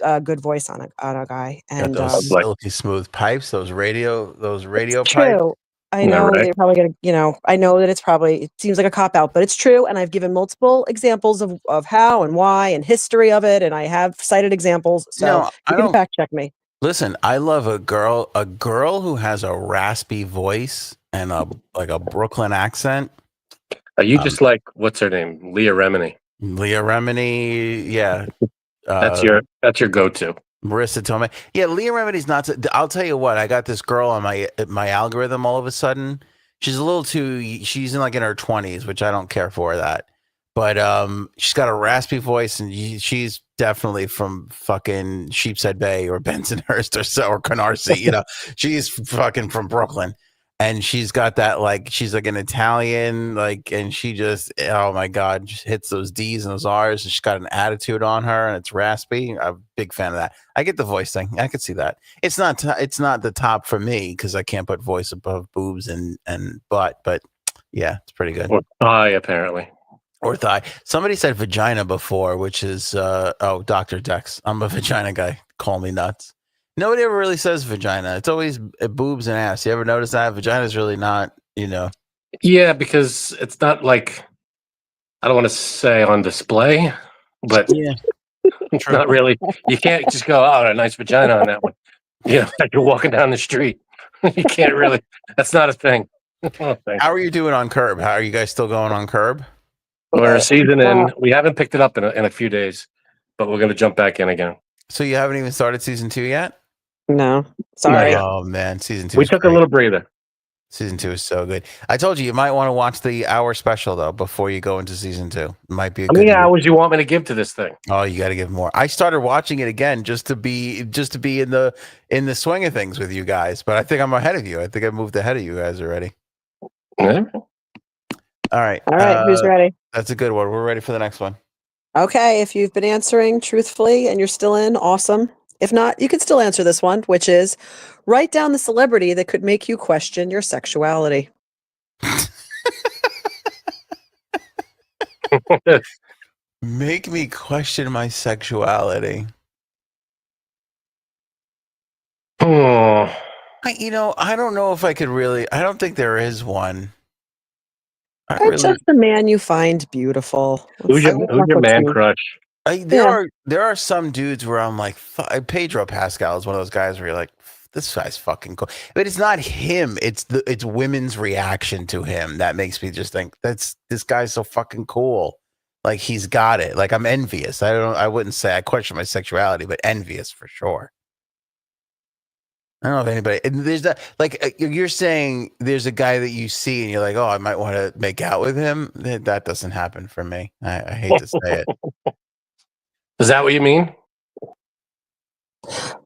a good voice on a guy. And those silky smooth pipes, those radio pipes. True. I know they're probably gonna, I know that it seems like a cop out, but it's true. And I've given multiple examples of how and why and history of it, and I have cited examples. So you can fact check me. Listen, I love a girl who has a raspy voice and a Brooklyn accent. Are you just like, what's her name? Leah Remini. Leah Remini, yeah. That's your go-to. Marissa Tomei. Yeah, Leah Remini's not. I'll tell you what. I got this girl on my algorithm all of a sudden. She's a little too. She's in her 20s, which I don't care for that. But she's got a raspy voice, and she's definitely from fucking Sheepshead Bay or Bensonhurst or Canarsie. She's fucking from Brooklyn. And she's got that, she's like an Italian, and she just, oh my God, just hits those D's and those R's. And she's got an attitude on her, and it's raspy. I'm a big fan of that. I get the voice thing. I could see that. It's not the top for me because I can't put voice above boobs and butt, but yeah, it's pretty good. Or thigh, apparently. Or thigh. Somebody said vagina before, which is, Dr. Dex. I'm a vagina guy. Call me nuts. Nobody ever really says vagina. It's always boobs and ass. You ever notice that? Vagina is really not, Yeah, because it's not like, I don't want to say on display, but yeah, it's not really. You can't just go, oh, a nice vagina on that one. Like you're walking down the street. You can't really. That's not a thing. How are you doing on Curb? How are you guys still going on Curb? We're a season in. We haven't picked it up in a few days, but we're going to jump back in again. So you haven't even started season 2 yet? No, sorry. Oh man, season 2. We took a little breather. Season 2 is so good. I told you might want to watch the hour special though before you go into season 2. It might be. How many hours you want me to give to this thing? Oh, you got to give more. I started watching it again just to be in the swing of things with you guys. But I think I'm ahead of you. I think I moved ahead of you guys already. Yeah. All right. Who's ready? That's a good one. We're ready for the next one. Okay, if you've been answering truthfully and you're still in, awesome. If not, you can still answer this one, which is write down the celebrity that could make you question your sexuality. Make me question my sexuality. Hmm. I don't know if I could really. I don't think there is one. I Or really. just the man you find beautiful. Who's Let's your not go man too- crush? Yeah. There are some dudes where I'm like, Pedro Pascal is one of those guys where you're like, this guy's fucking cool. But it's not him. It's women's reaction to him that makes me just think this guy's so fucking cool. Like he's got it. Like I'm envious. I wouldn't say I question my sexuality, but envious for sure. I don't know if anybody. And there's that. Like you're saying, there's a guy that you see and you're like, oh, I might want to make out with him. That doesn't happen for me. I hate to say it. Is that what you mean?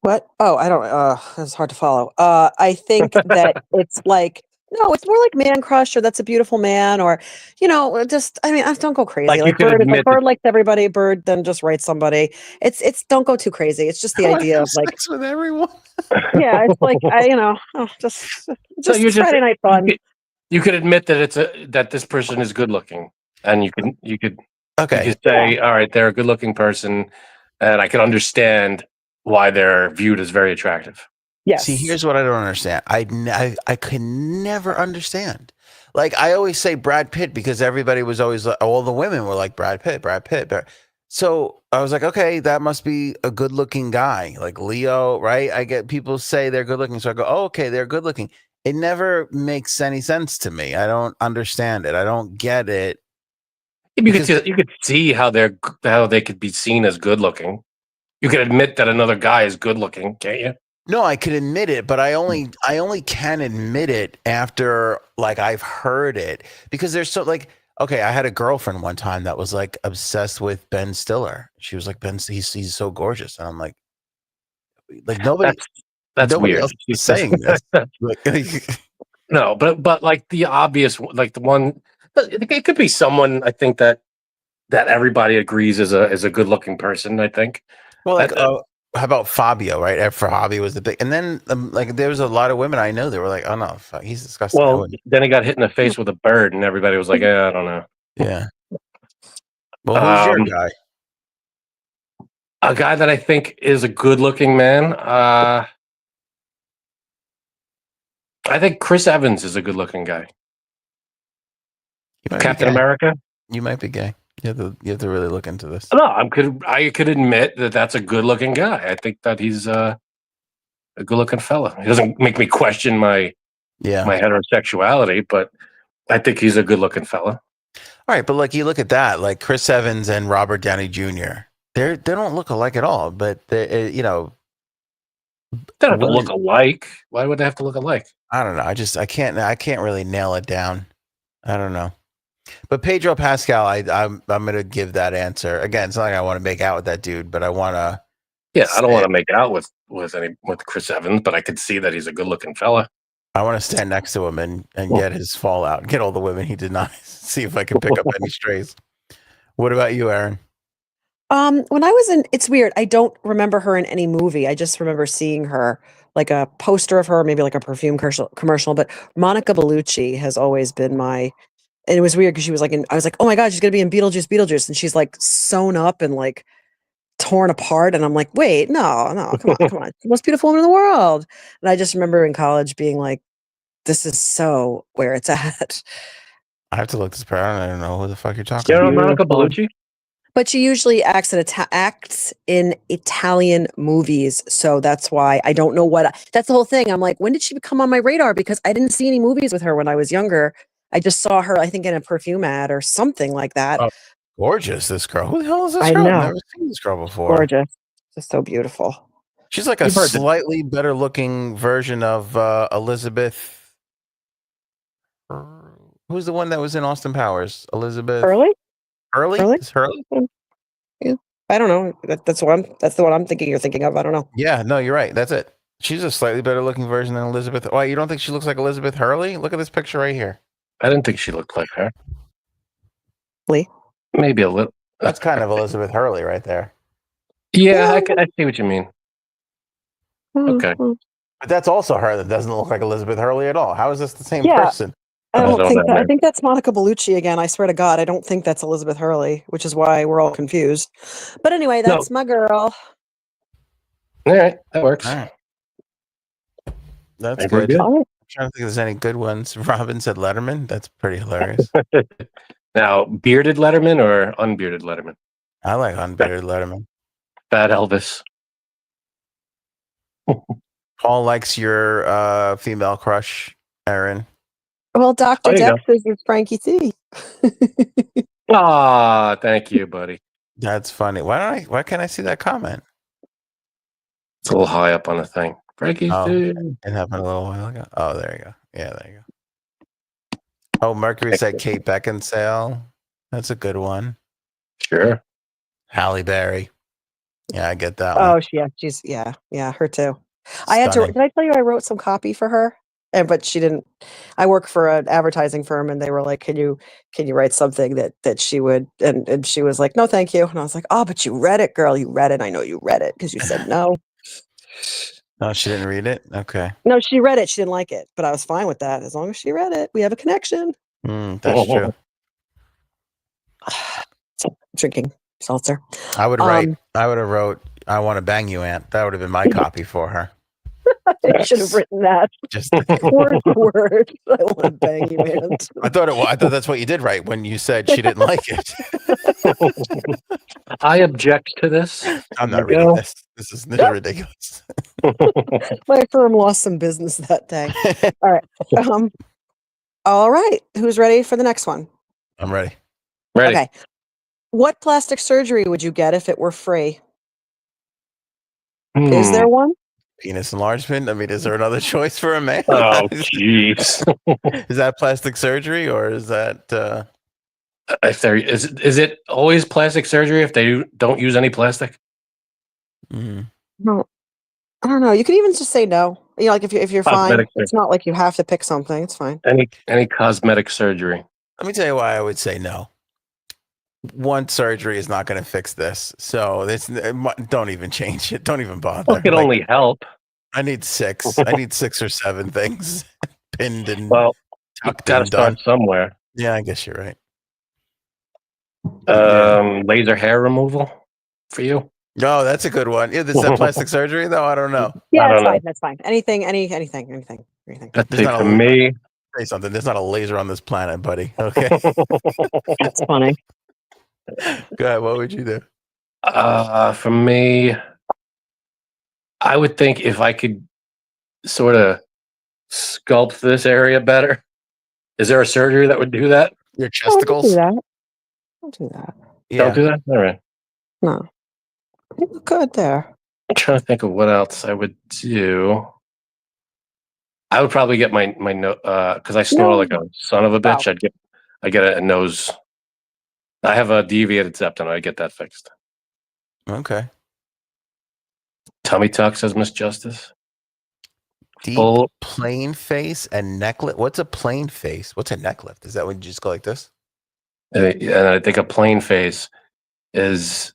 What? Oh, I don't. It's hard to follow. I think that it's like no, it's more like man crush or that's a beautiful man or just. I mean, don't go crazy. Like you Like could Bird, if a admit bird likes everybody, Bird then just write somebody. It's don't go too crazy. It's just the I wanna idea have of like sex with everyone. yeah, it's like just So you're Friday night fun. You could admit that that this person is good looking, and you could Okay. say, all right, they're a good looking person, and I can understand why they're viewed as very attractive. Yes. See, here's what I don't understand. I could never understand. Like I always say Brad Pitt because everybody was always like, all the women were like Brad Pitt, Brad Pitt. So I was like, okay, that must be a good looking guy, like Leo, right? I get people say they're good looking, so I go, oh, okay, they're good looking. It never makes any sense to me. I don't understand it. I don't get it. You could see how they could be seen as good looking. You could admit that another guy is good looking, can't you? No, I can admit it, but I only can admit it after like I've heard it because there's so like okay, I had a girlfriend one time that was like obsessed with Ben Stiller. She was like he's so gorgeous, and I'm like nobody That's nobody weird. else is saying this. No, but like the obvious, like the one, it could be someone. I think that everybody agrees is a good looking person. I think. Well, like how about Fabio, right? For Hobby was the big, and then like there was a lot of women I know that were like, oh no, fuck, he's disgusting. Well, then he got hit in the face with a bird, and everybody was like, I don't know. Yeah. Well, who's your guy? A guy that I think is a good looking man. I think Chris Evans is a good looking guy. Captain America. You might be gay. You have to really look into this. No, I could admit that that's a good looking guy. I think that he's a good looking fella. He doesn't make me question my heterosexuality, but I think he's a good looking fella. All right, but like you look at that, like Chris Evans and Robert Downey Jr. They don't look alike at all, but they They don't have to look alike. Why would they have to look alike? I don't know. I can't really nail it down. I don't know. But Pedro Pascal, I'm gonna give that answer again. It's not like I want to make out with that dude, but I want to. Yeah, I don't want to make out with Chris Evans, but I could see that he's a good looking fella. I want to stand next to him and get his fallout, get all the women he denies, see if I can pick up any strays. What about you, Erin? When I was it's weird. I don't remember her in any movie. I just remember seeing her, like a poster of her, maybe like a perfume commercial. But Monica Bellucci has always been and it was weird because she was like, I was like, oh my God, she's gonna be in Beetlejuice, and she's like sewn up and like torn apart, and I'm like, wait, no, come on, she's the most beautiful woman in the world. And I just remember in college being like, this is so where it's at. I have to look this part. I don't know who the fuck you're talking You know about. Monica Bellucci? But she usually acts in Italian movies, so that's why I don't know that's the whole thing. I'm like, when did she become on my radar? Because I didn't see any movies with her when I was younger. I just saw her, I think, in a perfume ad or something like that. Oh, gorgeous, this girl. Who the hell is this I girl? know. I've never seen this girl before. Gorgeous, just so beautiful. She's like a slightly better looking version of Elizabeth. Who's the one that was in Austin Powers? Elizabeth Hurley? Is Hurley? Yeah. I don't know. That's the one I'm thinking you're thinking of. I don't know. Yeah, no, you're right. That's it. She's a slightly better looking version than Elizabeth. Why, you don't think she looks like Elizabeth Hurley? Look at this picture right here. I didn't think she looked like her. Lee? Maybe a little. That's kind of Elizabeth Hurley right there. Yeah, I see what you mean. Okay. But that's also her that doesn't look like Elizabeth Hurley at all. How is this the same Yeah. person? I I don't don't think know, that. I man. think that's Monica Bellucci again. I swear to God, I don't think that's Elizabeth Hurley, which is why we're all confused. But anyway, that's my girl. All right, that works. All right. That's I think we're good. All right. I'm trying to think if there's any good ones. Robin said Letterman. That's pretty hilarious. Now, bearded Letterman or unbearded Letterman? I like unbearded Letterman. Bad Elvis. Paul likes your female crush, Erin. Well, Dr. There you go. Dex is Frankie C. Ah, thank you, buddy. That's funny. Why can't I see that comment? It's a little high up on the thing. Frankie's Oh, dude. it happened a little while ago. Oh, there you go. Yeah, there you go. Oh, Mercury said Kate Beckinsale. That's a good one. Sure. Halle Berry. Yeah, I get that Oh, one. she's her too. I had to. Did I tell you I wrote some copy for her? But she didn't. I work for an advertising firm, and they were like, "Can you write something that she would?" And she was like, "No, thank you." And I was like, "Oh, but you read it, girl. You read it. I know you read it because you said no." No, she didn't read it. Okay, No, she read it. She didn't like it, but I was fine with that as long as she read it. We have a connection. that's true. Drinking seltzer. I would have wrote, "I want to bang you, Aunt." That would have been my copy for her. I should have written that Just word for word. I want to bang you, man. I thought that's what you did right when you said she didn't like it. I object to this. I'm not reading this. This is ridiculous. My firm lost some business that day. All right. All right. Who's ready for the next one? I'm ready. Ready. Okay. What plastic surgery would you get if it were free? Is there one? Penis enlargement. I mean, is there another choice for a man? Oh, jeez. Is that plastic surgery or is that? If there is it always plastic surgery if they don't use any plastic? No, I don't know. You could even just say no. You know, like if you're fine, Cosmetic it's not like you have to pick something. It's fine. Any cosmetic surgery. Let me tell you why I would say no. One surgery is not going to fix this, so don't even change it. Don't even bother. Well, it could only help. I need 6. I need 6 or 7 things pinned and tucked and done somewhere. Yeah, I guess you're right. Laser hair removal for you. Oh, that's a good one. Yeah, is that plastic surgery though? I don't know. Yeah, that's fine. That's fine. Anything. That's it for me. Say something. There's not a laser on this planet, buddy. Okay. That's funny. Go ahead. What would you do? For me, I would think if I could sort of sculpt this area better. Is there a surgery that would do that? Your chesticles? Don't do that. Yeah. Don't do that? All right. No. You look good there. I'm trying to think of what else I would do. I would probably get my nose because I snore like a son of a bitch. Wow. I get a nose. I have a deviated septum. I get that fixed. Okay. Tummy tuck, says Miss Justice. Deep plain face and neck lift. What's a plain face? What's a neck lift? Is that when you just go like this? And I think a plain face is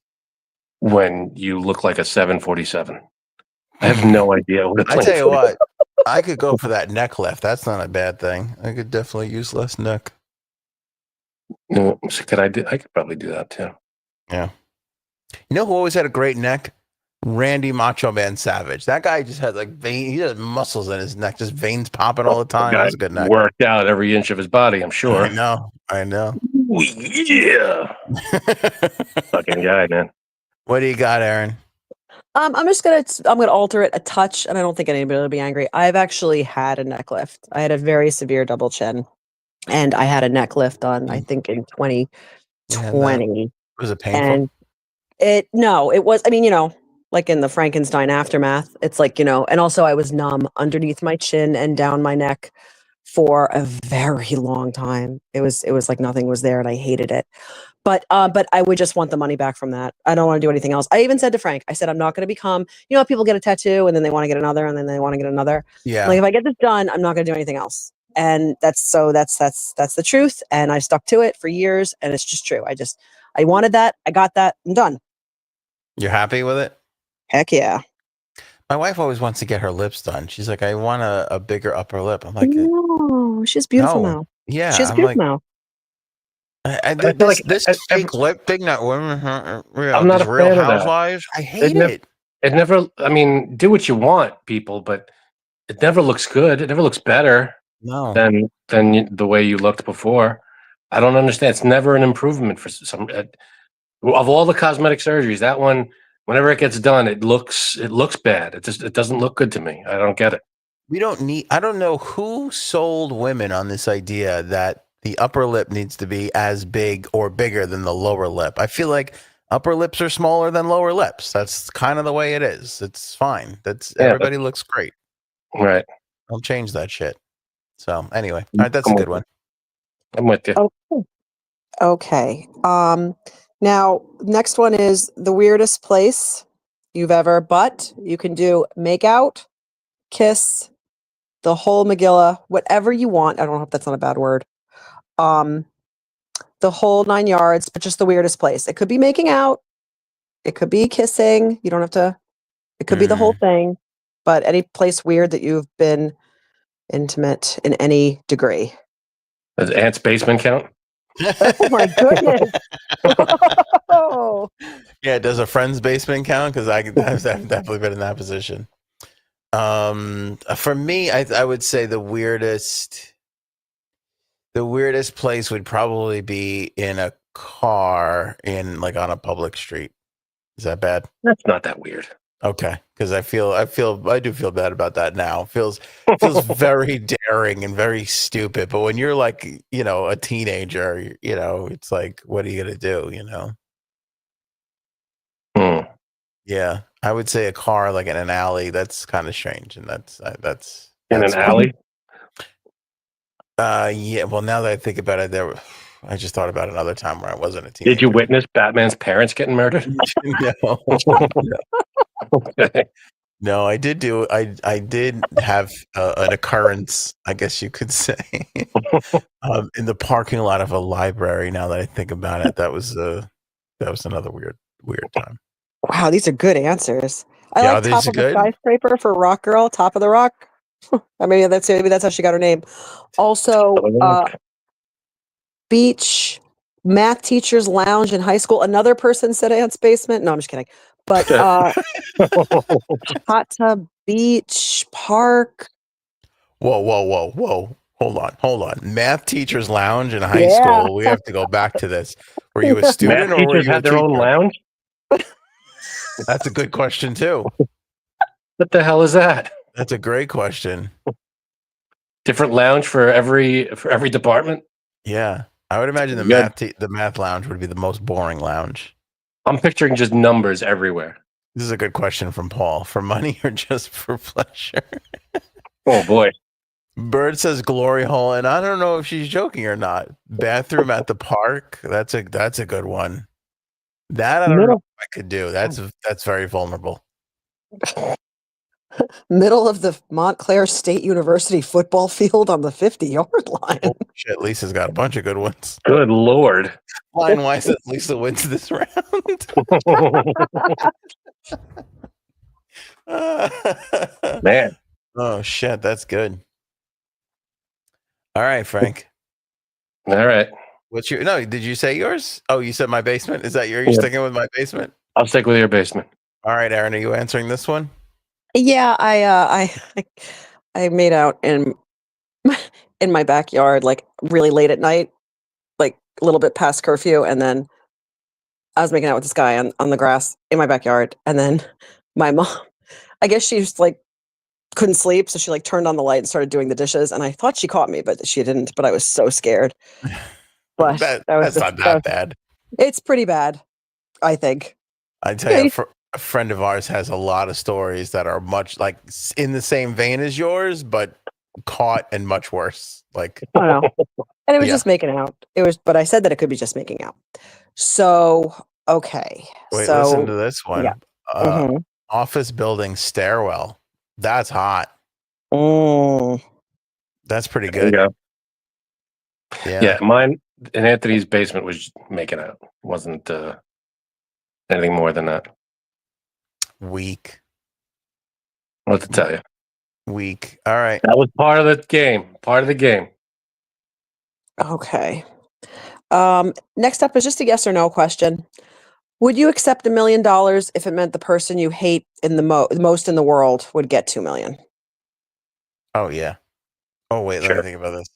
when you look like a 747. I have no idea what a plain I tell you face what, I could go for that neck lift. That's not a bad thing. I could definitely use less neck. No, so I could probably do that too. Yeah. You know who always had a great neck? Randy Macho Man Savage. That guy just had like veins. He has muscles in his neck, just veins popping all the time. That's a good neck. Worked out every inch of his body, I'm sure. I know. Ooh, yeah. Fucking guy, man. What do you got, Erin? I'm gonna alter it a touch, and I don't think anybody will be angry. I've actually had a neck lift. I had a very severe double chin, and I had a neck lift on, I think, in 2020. Was it painful? And it was. I mean, like in the Frankenstein aftermath, it's like, and also I was numb underneath my chin and down my neck for a very long time. It was like nothing was there, and I hated it. But I would just want the money back from that. I don't want to do anything else. I even said to Frank, I said, I'm not going to become, people get a tattoo and then they want to get another and then they want to get another. Yeah. Like if I get this done, I'm not going to do anything else. And that's the truth. And I stuck to it for years, and it's just true. I I wanted that. I got that. I'm done. You're happy with it? Heck yeah. My wife always wants to get her lips done. She's like, I want a bigger upper lip. I'm like, No, she's beautiful no. now. Yeah. She's I'm beautiful like, now. I feel like this fake lip thing that women, I'm not these a Real fan of that. Housewives, I hate it. It never. I mean, do what you want, people, but it never looks good. It never looks better No. than the way you looked before. I don't understand. It's never an improvement for some. Of all the cosmetic surgeries, that one, whenever it gets done, it looks bad. It doesn't look good to me. I don't get it. I don't know who sold women on this idea that the upper lip needs to be as big or bigger than the lower lip. I feel like upper lips are smaller than lower lips. That's kind of the way it is. It's fine. Everybody looks great. Right. Don't change that shit. So anyway, all right, that's a good one. I'm with you. Okay. Now next one is the weirdest place you've ever, but you can do make out, kiss, the whole Megillah, whatever you want. I don't know if that's not a bad word. The whole 9 yards, but just the weirdest place. It could be making out. It could be kissing. You don't have to, it could be the whole thing, but any place weird that you've been intimate in any degree. Does Aunt's basement count? Oh my goodness. Oh. Yeah, does a friend's basement count? Because I've definitely been in that position. For me, I would say the weirdest place would probably be in a car on a public street. Is that bad? That's not that weird. Okay, because I do feel bad about that now. Feels very daring and very stupid. But when you're like, a teenager, it's like, what are you gonna do? Yeah, I would say a car like in an alley. That's kind of strange, and that's In an alley. Yeah. Well, now that I think about it, I just thought about another time where I wasn't a teenager. Did you witness Batman's parents getting murdered? No. Okay. No, I did have an occurrence, I guess you could say, in the parking lot of a library. Now that I think about it, that was another weird time. Wow, these are good answers. I Yeah, like these top are of the good. skyscraper for Rock Girl, top of the rock. Maybe that's how she got her name. Also, beach, math teacher's lounge in high school. Another person said Aunt's basement. No, I'm just kidding. But hot tub, beach, park. Whoa. Hold on. Math teacher's lounge in high school. We have to go back to this. Were you a student Math or were teachers you a had their own teacher? lounge? That's a good question too. What the hell is that? That's a great question. Different lounge for every department? Yeah. I would imagine the math lounge would be the most boring lounge. I'm picturing just numbers everywhere. This is a good question from Paul. For money or just for pleasure? Oh boy. Bird says glory hole, and I don't know if she's joking or not. Bathroom at the park. That's a good one. That I don't know if I could do. That's very vulnerable. Middle of the Montclair State University football field on the 50-yard line. Oh, shit, Lisa's got a bunch of good ones. Good Lord. Lion Y says Lisa wins this round. Man. Oh shit, that's good. All right, Frank. All right. What's your did you say yours? Oh, you said my basement? Is that you're sticking with my basement? I'll stick with your basement. All right, Erin, are you answering this one? Yeah, I made out in my backyard like really late at night, like a little bit past curfew, and then I was making out with this guy on the grass in my backyard, and then my mom, I guess she just like couldn't sleep, so she like turned on the light and started doing the dishes, and I thought she caught me, but she didn't. But I was so scared. But that's not that bad. It's pretty bad, I think. I tell you, a friend of ours has a lot of stories that are much like in the same vein as yours, but caught and much worse. Like, I don't know. And it was just making out. But I said that it could be just making out. So, okay. Wait, listen to this one. Yeah. Office building stairwell. That's hot. Mm. That's pretty good. Yeah. Mine in Anthony's basement was making out. It wasn't anything more than that. Weak. What to tell you? Weak. All right. That was part of the game. Part of the game. Okay. Next up is just a yes or no question. Would you accept $1 million if it meant the person you hate in the most in the world would get 2 million? Oh yeah. Oh wait, let me think about this.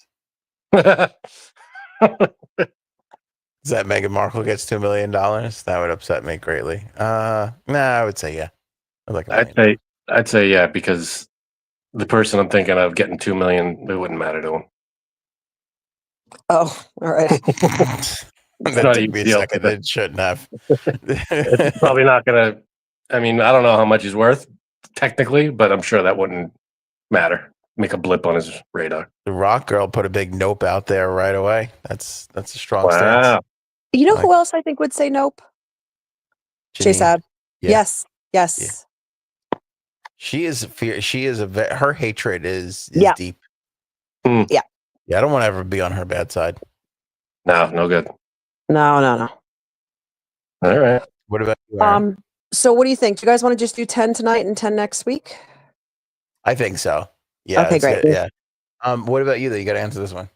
Is that Meghan Markle gets $2 million? That would upset me greatly. Nah, I would say yeah. I'd say yeah, because the person I'm thinking of getting 2 million, it wouldn't matter to him. Oh, all right. That took me a second. It shouldn't have. It's probably not gonna. I mean, I don't know how much he's worth technically, but I'm sure that wouldn't matter. Make a blip on his radar. The Rock Girl put a big nope out there right away. That's a strong Wow. stance. You know who else I think would say nope? Chase Ad. Yeah. Yes. Yeah. She is her hatred is deep. Yeah. Yeah, I don't want to ever be on her bad side. No good. No. All right. What about you, Erin? So what do you think? Do you guys want to just do 10 tonight and 10 next week? I think so. Yeah. Okay, great. Yeah. What about you though? You got to answer this one.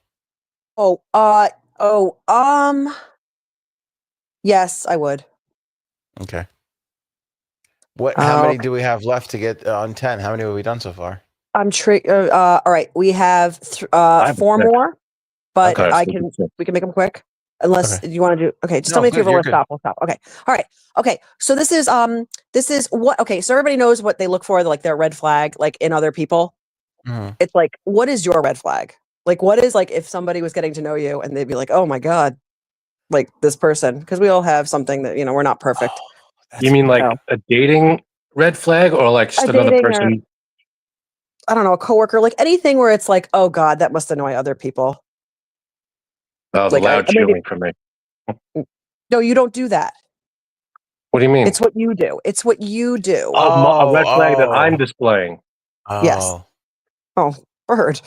Yes, I would. Okay. How many do we have left to get on 10? How many have we done so far? All right, we have 4 more, but Okay, we can make them quick. Unless you want to do, okay, just tell me if you have a list. We'll stop. Okay. All right. Okay. So this is what, okay. So everybody knows what they look for, like their red flag, like in other people. Mm-hmm. It's like, what is your red flag? Like, what is like, if somebody was getting to know you and they'd be like, oh my God, like this person, because we all have something that, we're not perfect. You mean like a dating red flag or like just another person? I don't know, a coworker, like anything where it's like, oh God, that must annoy other people. Oh, the loud chewing for me. No, you don't do that. What do you mean? It's what you do. It's what you do. A red flag that I'm displaying. Yes. Oh, bird.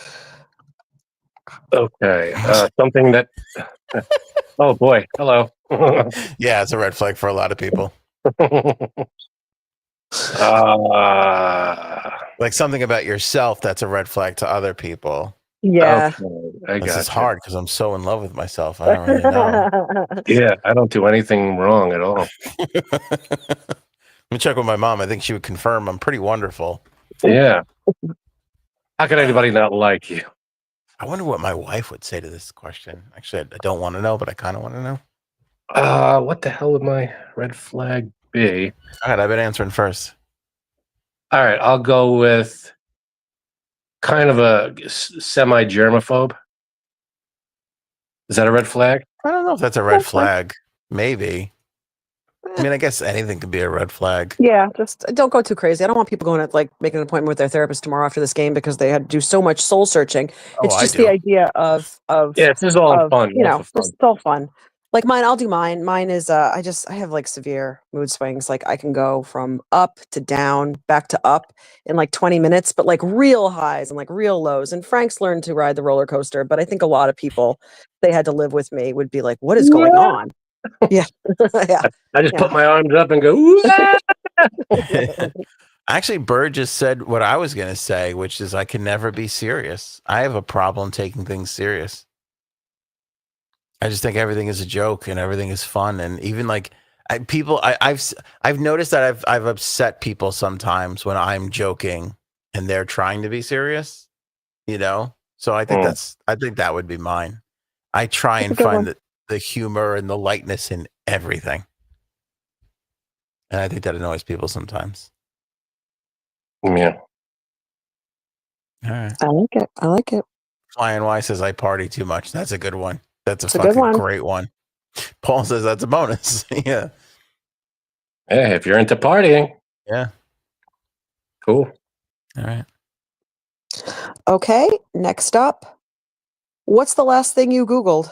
Okay. Something that. Oh boy. Hello. Yeah, it's a red flag for a lot of people. Like something about yourself that's a red flag to other people. Yeah. Okay, this is hard because I'm so in love with myself. I don't really know. Yeah, I don't do anything wrong at all. Let me check with my mom. I think she would confirm I'm pretty wonderful. Yeah. How could anybody not like you? I wonder what my wife would say to this question. Actually, I don't want to know, but I kind of want to know. What the hell would my red flag be? All right, I've been answering first. All right, I'll go with kind of a semi-germaphobe. Is that a red flag? I don't know if that's a red flag. Maybe. I mean, I guess anything could be a red flag. Yeah, just don't go too crazy. I don't want people going to like making an appointment with their therapist tomorrow after this game because they had to do so much soul searching. It's just the idea of yeah, it's just all fun. It's all fun. Like mine, I'll do mine. Mine is I have like severe mood swings. Like I can go from up to down, back to up in like 20 minutes, but like real highs and like real lows. And Frank's learned to ride the roller coaster, but I think a lot of people, they had to live with me, would be like, what is going on? Yeah. Yeah. I just put my arms up and go, Actually, Bird just said what I was going to say, which is I can never be serious. I have a problem taking things serious. I just think everything is a joke and everything is fun. And even like I've noticed that I've upset people sometimes when I'm joking and they're trying to be serious, So I think that would be mine. I try and find the humor and the lightness in everything. And I think that annoys people sometimes. Yeah. All right. I like it. Flying Y says I party too much. That's a good one. That's a fucking great one. Paul says that's a bonus. Yeah. Hey, if you're into partying. Yeah. Cool. All right. Okay. Next up. What's the last thing you Googled?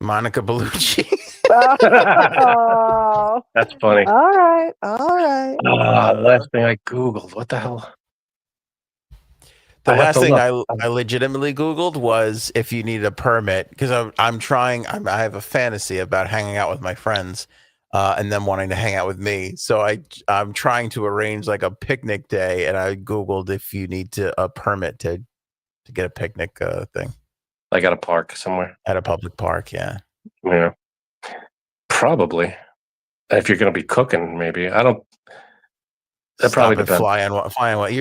Monica Bellucci. Oh. That's funny. All right. Last thing I Googled. What the hell? The I have last to thing look. I legitimately Googled was if you need a permit, because I have a fantasy about hanging out with my friends and them wanting to hang out with me. So I'm trying to arrange like a picnic day, and I Googled if you need a permit to get a picnic thing Like at a park somewhere. at a public park. Yeah. Yeah, probably. If you're going to be cooking, maybe. I don't. That probably Stop it, depends. flying. What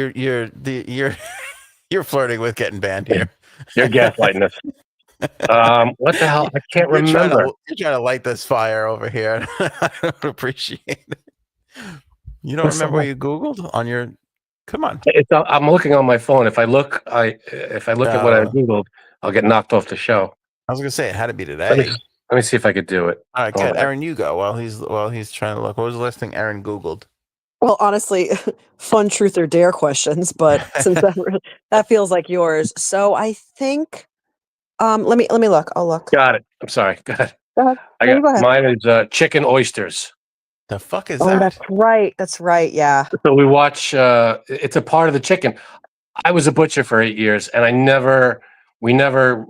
you're flirting with getting banned here. You're gaslighting us. What the hell? I can't remember. You're trying to light this fire over here. I don't appreciate it. You don't What's the remember what you Googled on your? Come on. I'm looking on my phone. If I look at what I Googled, I'll get knocked off the show. I was gonna say it had to be Let today. me see if I could do it. All right, good. Aaron, you go while he's trying to look. What was the last thing Aaron Googled? Well, honestly, fun truth or dare questions, but since that feels like yours, so I think let me look. I'll look. Got it. I'm sorry. Go ahead. Go ahead. Mine is chicken oysters. The fuck is Oh, that? that's right. That's right. Yeah. So we watch. It's a part of the chicken. I was a butcher for 8 years, and we never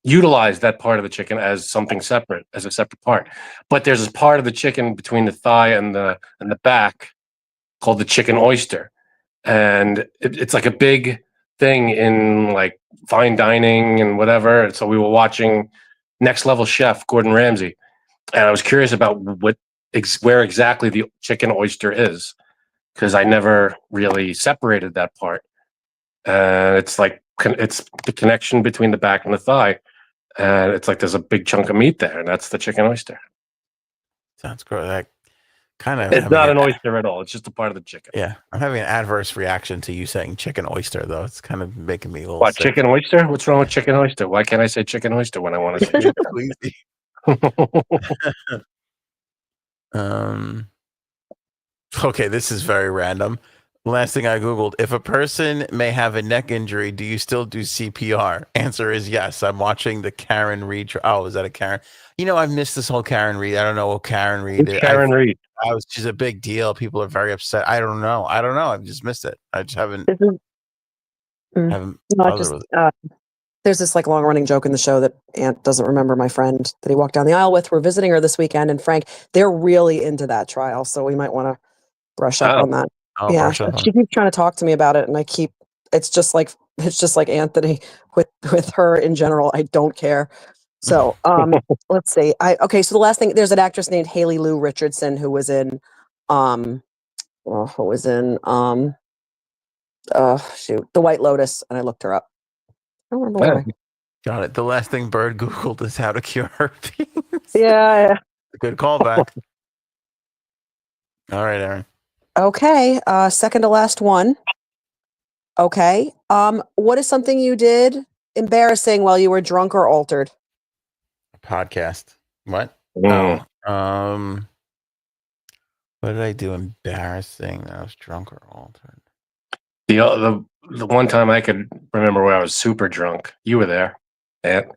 utilized that part of the chicken as something separate, as a separate part. But there's a part of the chicken between the thigh and the back called the chicken oyster, and it's like a big thing in like fine dining and whatever. And so we were watching Next Level Chef Gordon Ramsay, and I was curious about where exactly the chicken oyster is, because I never really separated that part. And it's like it's the connection between the back and the thigh, and it's like there's a big chunk of meat there, and that's the chicken oyster. Sounds gross. That kind of. It's not an oyster at all. It's just a part of the chicken. Yeah, I'm having an adverse reaction to you saying chicken oyster, though. It's kind of making me a little. What, sick. chicken oyster? What's wrong with chicken oyster? Why can't I say chicken oyster when I want to say Queasy. Okay, this is very random. Last thing I Googled, if a person may have a neck injury, do you still do CPR? Answer is yes. I'm watching the Karen Reed. Oh, is that a Karen? You know, I've missed this whole Karen Reed. I don't know what Karen Reed is. Karen Reed. She's a big deal. People are very upset. I don't know. I've just missed it. I just haven't. There's this like long running joke in the show that Aunt doesn't remember my friend that he walked down the aisle with. We're visiting her this weekend, and Frank, they're really into that trial, so we might want to brush up on that. Yeah, she keeps trying to talk to me about it, and it's just like Anthony with her in general. I don't care. So let's see. So the last thing, there's an actress named Haley Lou Richardson who was in The White Lotus, and I looked her up. I don't remember why. Got it. The last thing Bird Googled is how to cure herpes. Yeah. Good callback. All right, Aaron. Okay. Second to last one. Okay. What is something you did embarrassing while you were drunk or altered? Podcast. What? Mm. What did I do embarrassing that I was drunk or altered? The one time I could remember where I was super drunk, you were there, and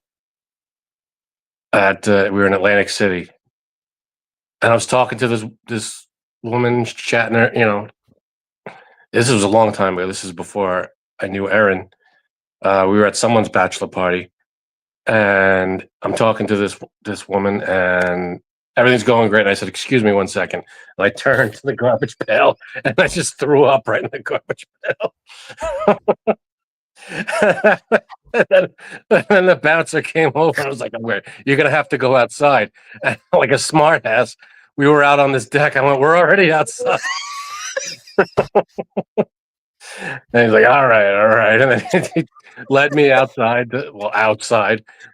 we were in Atlantic City, and I was talking to this woman, chatting her. You know, this was a long time ago. This is before I knew Erin. We were at someone's bachelor party, and I'm talking to this woman, and everything's going great. And I said, "Excuse me 1 second." And I turned to the garbage pail, and I just threw up right in the garbage pail. and then the bouncer came over, and I was like, "You're gonna have to go outside." And like a smart ass, we were out on this deck. I went, "We're already outside." And he's like, all right. And then he led me outside,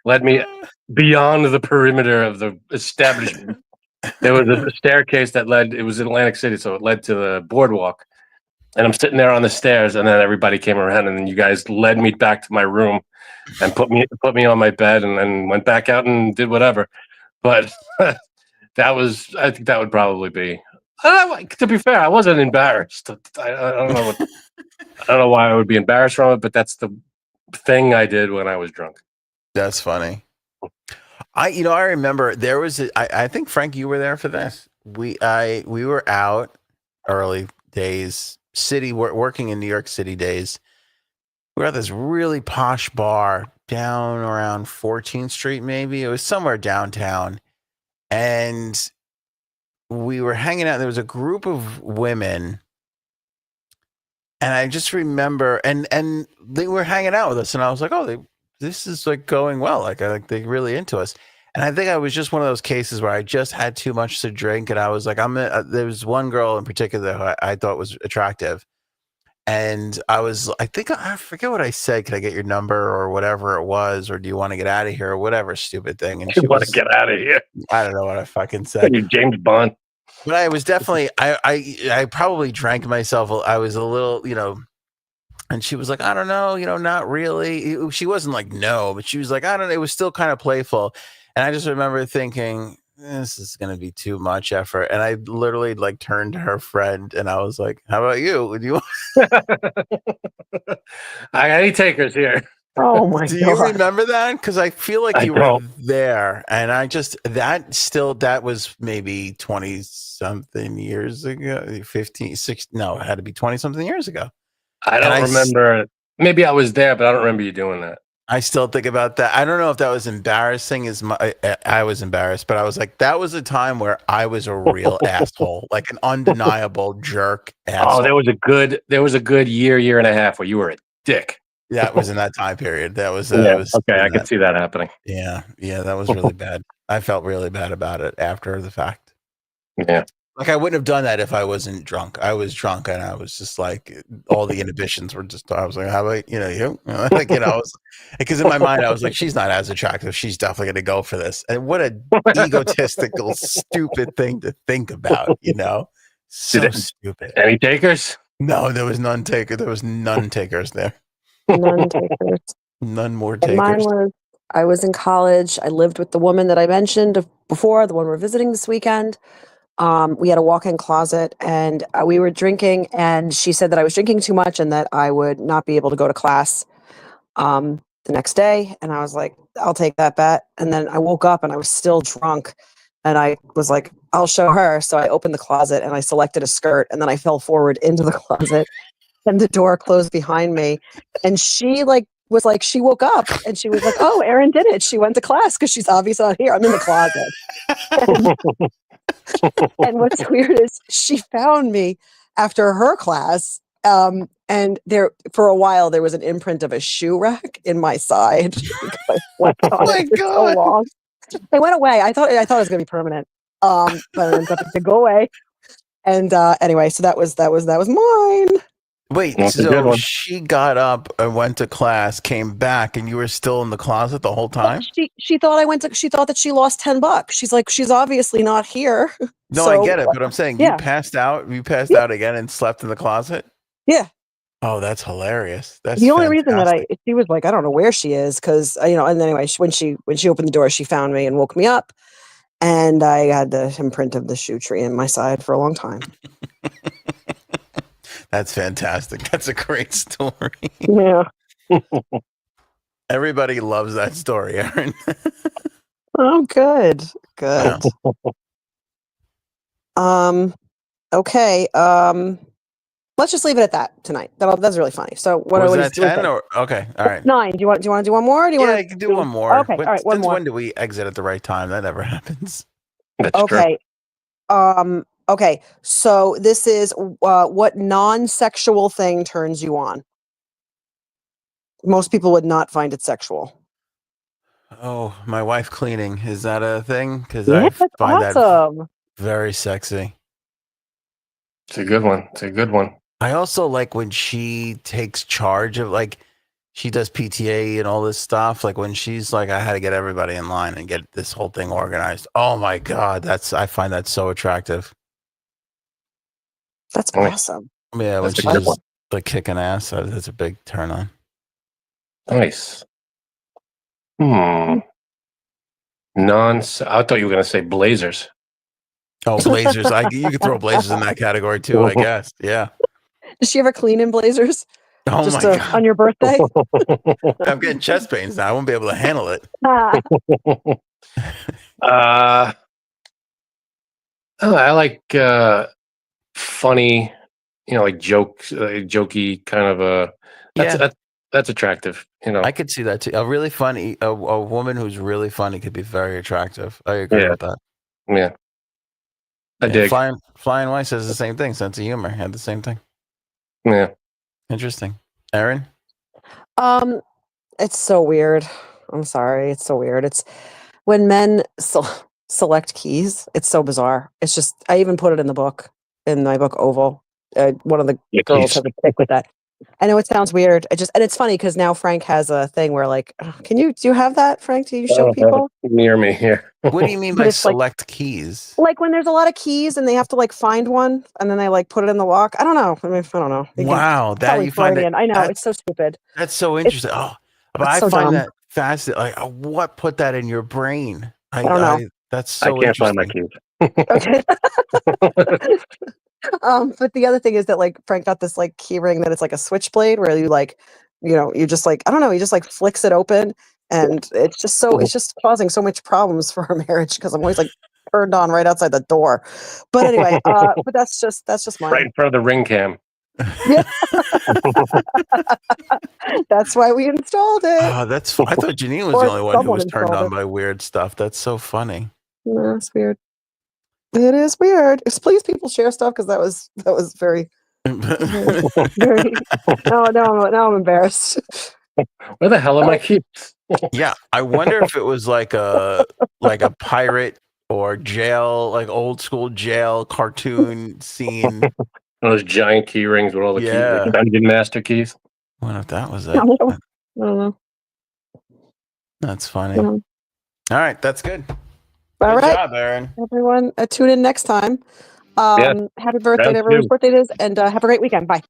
led me beyond the perimeter of the establishment. There was a staircase it was in Atlantic City, so it led to the boardwalk. And I'm sitting there on the stairs, and then everybody came around, and then you guys led me back to my room and put me on my bed, and then went back out and did whatever. But I think that would probably be. To be fair, I wasn't embarrassed. I don't know I don't know why I would be embarrassed from it, but that's the thing I did when I was drunk. That's funny. I remember there was I think Frank, you were there for this. We were out early days, working in New York City days, we were at this really posh bar down around 14th Street, maybe. It was somewhere downtown. And we were hanging out. There was a group of women. And I just remember, and they were hanging out with us. And I was like, oh, this is like going well. Like, they're really into us. And I think I was just one of those cases where I just had too much to drink. And I was like, there was one girl in particular who I thought was attractive. And I forget what I said. Can I get your number or whatever it was? Or do you want to get out of here or whatever stupid thing? And You want to get out of here? I don't know what I fucking said. You James Bond. But I was definitely, I probably drank myself. I was a little, and she was like, I don't know, not really. She wasn't like, no, but she was like, I don't know. It was still kind of playful. And I just remember thinking, this is going to be too much effort. And I literally like turned to her friend and I was like, how about you? Would you? I got any takers here. Oh my God. Do you remember that? Because I feel like you were don't. there. And that was maybe 20 something years ago, 15, 16. No, it had to be 20 something years ago. I don't remember. Maybe I was there, but I don't remember you doing that. I still think about that. I don't know if that was embarrassing I was embarrassed, but I was like, that was a time where I was a real asshole, like an undeniable jerk asshole. Oh, there was a good year and a half where you were a dick. That was in that time period. That was, okay. I could see that happening. Yeah. That was really bad. I felt really bad about it after the fact. Yeah. Like I wouldn't have done that if I wasn't drunk. I was drunk and I was just like, all the inhibitions were just, I was like, how about, you? Like, because in my mind, I was like, she's not as attractive. She's definitely going to go for this. And what a egotistical, stupid thing to think about, So stupid. Any takers? No, there was none taker. There was none takers there. None takers. None more And takers. mine was, I was in college. I lived with the woman that I mentioned before, the one we're visiting this weekend. We had a walk-in closet and we were drinking and she said that I was drinking too much and that I would not be able to go to class the next day. And I was like, I'll take that bet. And then I woke up and I was still drunk and I was like, I'll show her. So I opened the closet and I selected a skirt and then I fell forward into the closet and the door closed behind me. And she was like, she woke up and she was like, oh, Erin did it. She went to class because she's obviously not here. I'm in the closet. And what's weird is she found me after her class. And there, for a while, there was an imprint of a shoe rack in my side. Oh my God! So long. They went away. I thought it was going to be permanent. But it ended up to go away. And anyway, so that was mine. Wait, so she got up and went to class, came back, and you were still in the closet the whole time? She thought she thought that she lost $10. She's like, she's obviously not here. No, so, I get it, but I'm saying you passed out. You passed out again and slept in the closet? Yeah. Oh, that's hilarious. That's the only reason that she was like, I don't know where she is, because and anyway, when she opened the door, she found me and woke me up, and I had the imprint of the shoe tree in my side for a long time. That's fantastic. That's a great story. Yeah. Everybody loves that story, Erin. Oh, good. Yeah. Okay. Let's just leave it at that tonight. That's really funny. So what was is that 10 or okay? All right. 9. Do you want to do one more? Or do you want you can do one more. Okay. All right. One more. When do we exit at the right time? That never happens. That's okay. True. Okay. So this is what non-sexual thing turns you on? Most people would not find it sexual. Oh, my wife cleaning. Is that a thing? Because Yeah, I find awesome. that very sexy. It's a good one. I also like when she takes charge of she does PTA and all this stuff. Like when she's like, I had to get everybody in line and get this whole thing organized. Oh my God. I find that so attractive. That's awesome. Yeah. When she does like kicking ass, that's a big turn on. Nice. I thought you were going to say blazers. Oh, blazers. You could throw blazers in that category too, I guess. Yeah. Does she ever clean in blazers? Oh just my God. On your birthday? I'm getting chest pains now. I won't be able to handle it. I like funny, like jokey kind of That's attractive. You know. I could see that too. A really funny, a woman who's really funny could be very attractive. I agree Yeah. with that. Yeah. I Yeah, dig. Flying Weiss says the same thing. Sense of humor. Had the same thing. Yeah. Interesting. Erin? It's so weird. I'm sorry. It's so weird. It's when men select keys. It's so bizarre. It's just, I even put it in the book, in my book Oval. One of the Yeah, girls keys. has a pick with that. I know it sounds weird. And it's funny because now Frank has a thing where like, do you have that, Frank? Do you show people? Near me here. What do you mean But by it's like- select keys? Like when there's a lot of keys and they have to like find one and then they like put it in the lock. I don't know. I mean, I don't know. You can Wow, that probably you find Freudian. I know that- it's so stupid. That's so interesting. But it's I so find dumb. that fascinating. Like, what put that in your brain? I don't know. That's so I can't find interesting. my keys. Okay. But the other thing is that like Frank got this like key ring that it's like a switchblade where you like, you just like, I don't know, he just like flicks it open and it's just causing so much problems for our marriage because I'm always like turned on right outside the door. But anyway, but that's just mine. Right in front of the ring cam. Yeah. That's why we installed it. Oh, that's. I thought Janine was Or the only one who someone was turned installed on it. by weird stuff. That's so funny. No, it's weird. It is weird. Please, people share stuff because that was very, very. Now I'm embarrassed. Where the hell are my keys? Yeah, I wonder if it was like a pirate or jail, like old school jail cartoon scene. Those giant key rings with all the keys, Yeah. like Dungeon Master keys. I wonder if that was it. I don't know. That's funny. Yeah. All right, that's good. All Good right, job, Erin. everyone. Tune in next time. Happy birthday Round to everyone's two. birthday it is, and have a great weekend. Bye.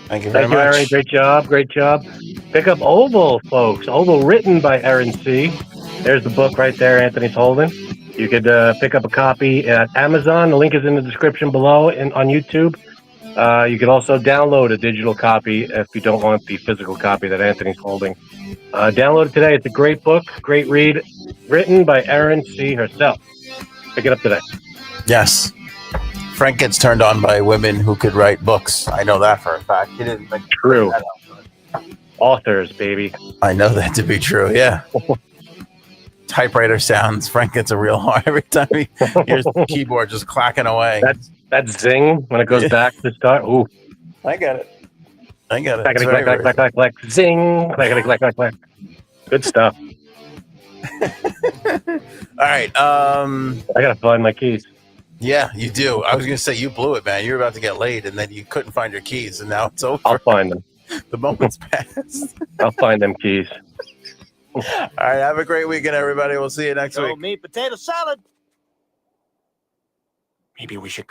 Thank you very Thank you, Erin. much. Great job. Great job. Pick up Oval, folks. Oval, written by Erin C. There's the book right there Anthony's holding. You could pick up a copy at Amazon. The link is in the description below and on YouTube. You could also download a digital copy if you don't want the physical copy that Anthony's holding. Download it today. It's a great book, great read, written by Erin C. herself. Pick it up today. Yes. Frank gets turned on by women who could write books. I know that for a fact. He didn't like True. that out. Authors, baby. I know that to be true. Yeah. Typewriter sounds. Frank gets a real hard every time he hears the keyboard just clacking away. That zing when it goes back to start. Ooh. I get it. Clack, It's clack, very clack, clack, clack, zing. Clack, clack, clack, clack. Good stuff. All right. I gotta find my keys. Yeah, you do. I was gonna say you blew it, man. You were about to get laid, and then you couldn't find your keys, and now it's over. I'll find them. The moment's passed. I'll find them keys. All right. Have a great weekend, everybody. We'll see you next week. Meat potato salad. Maybe we should go.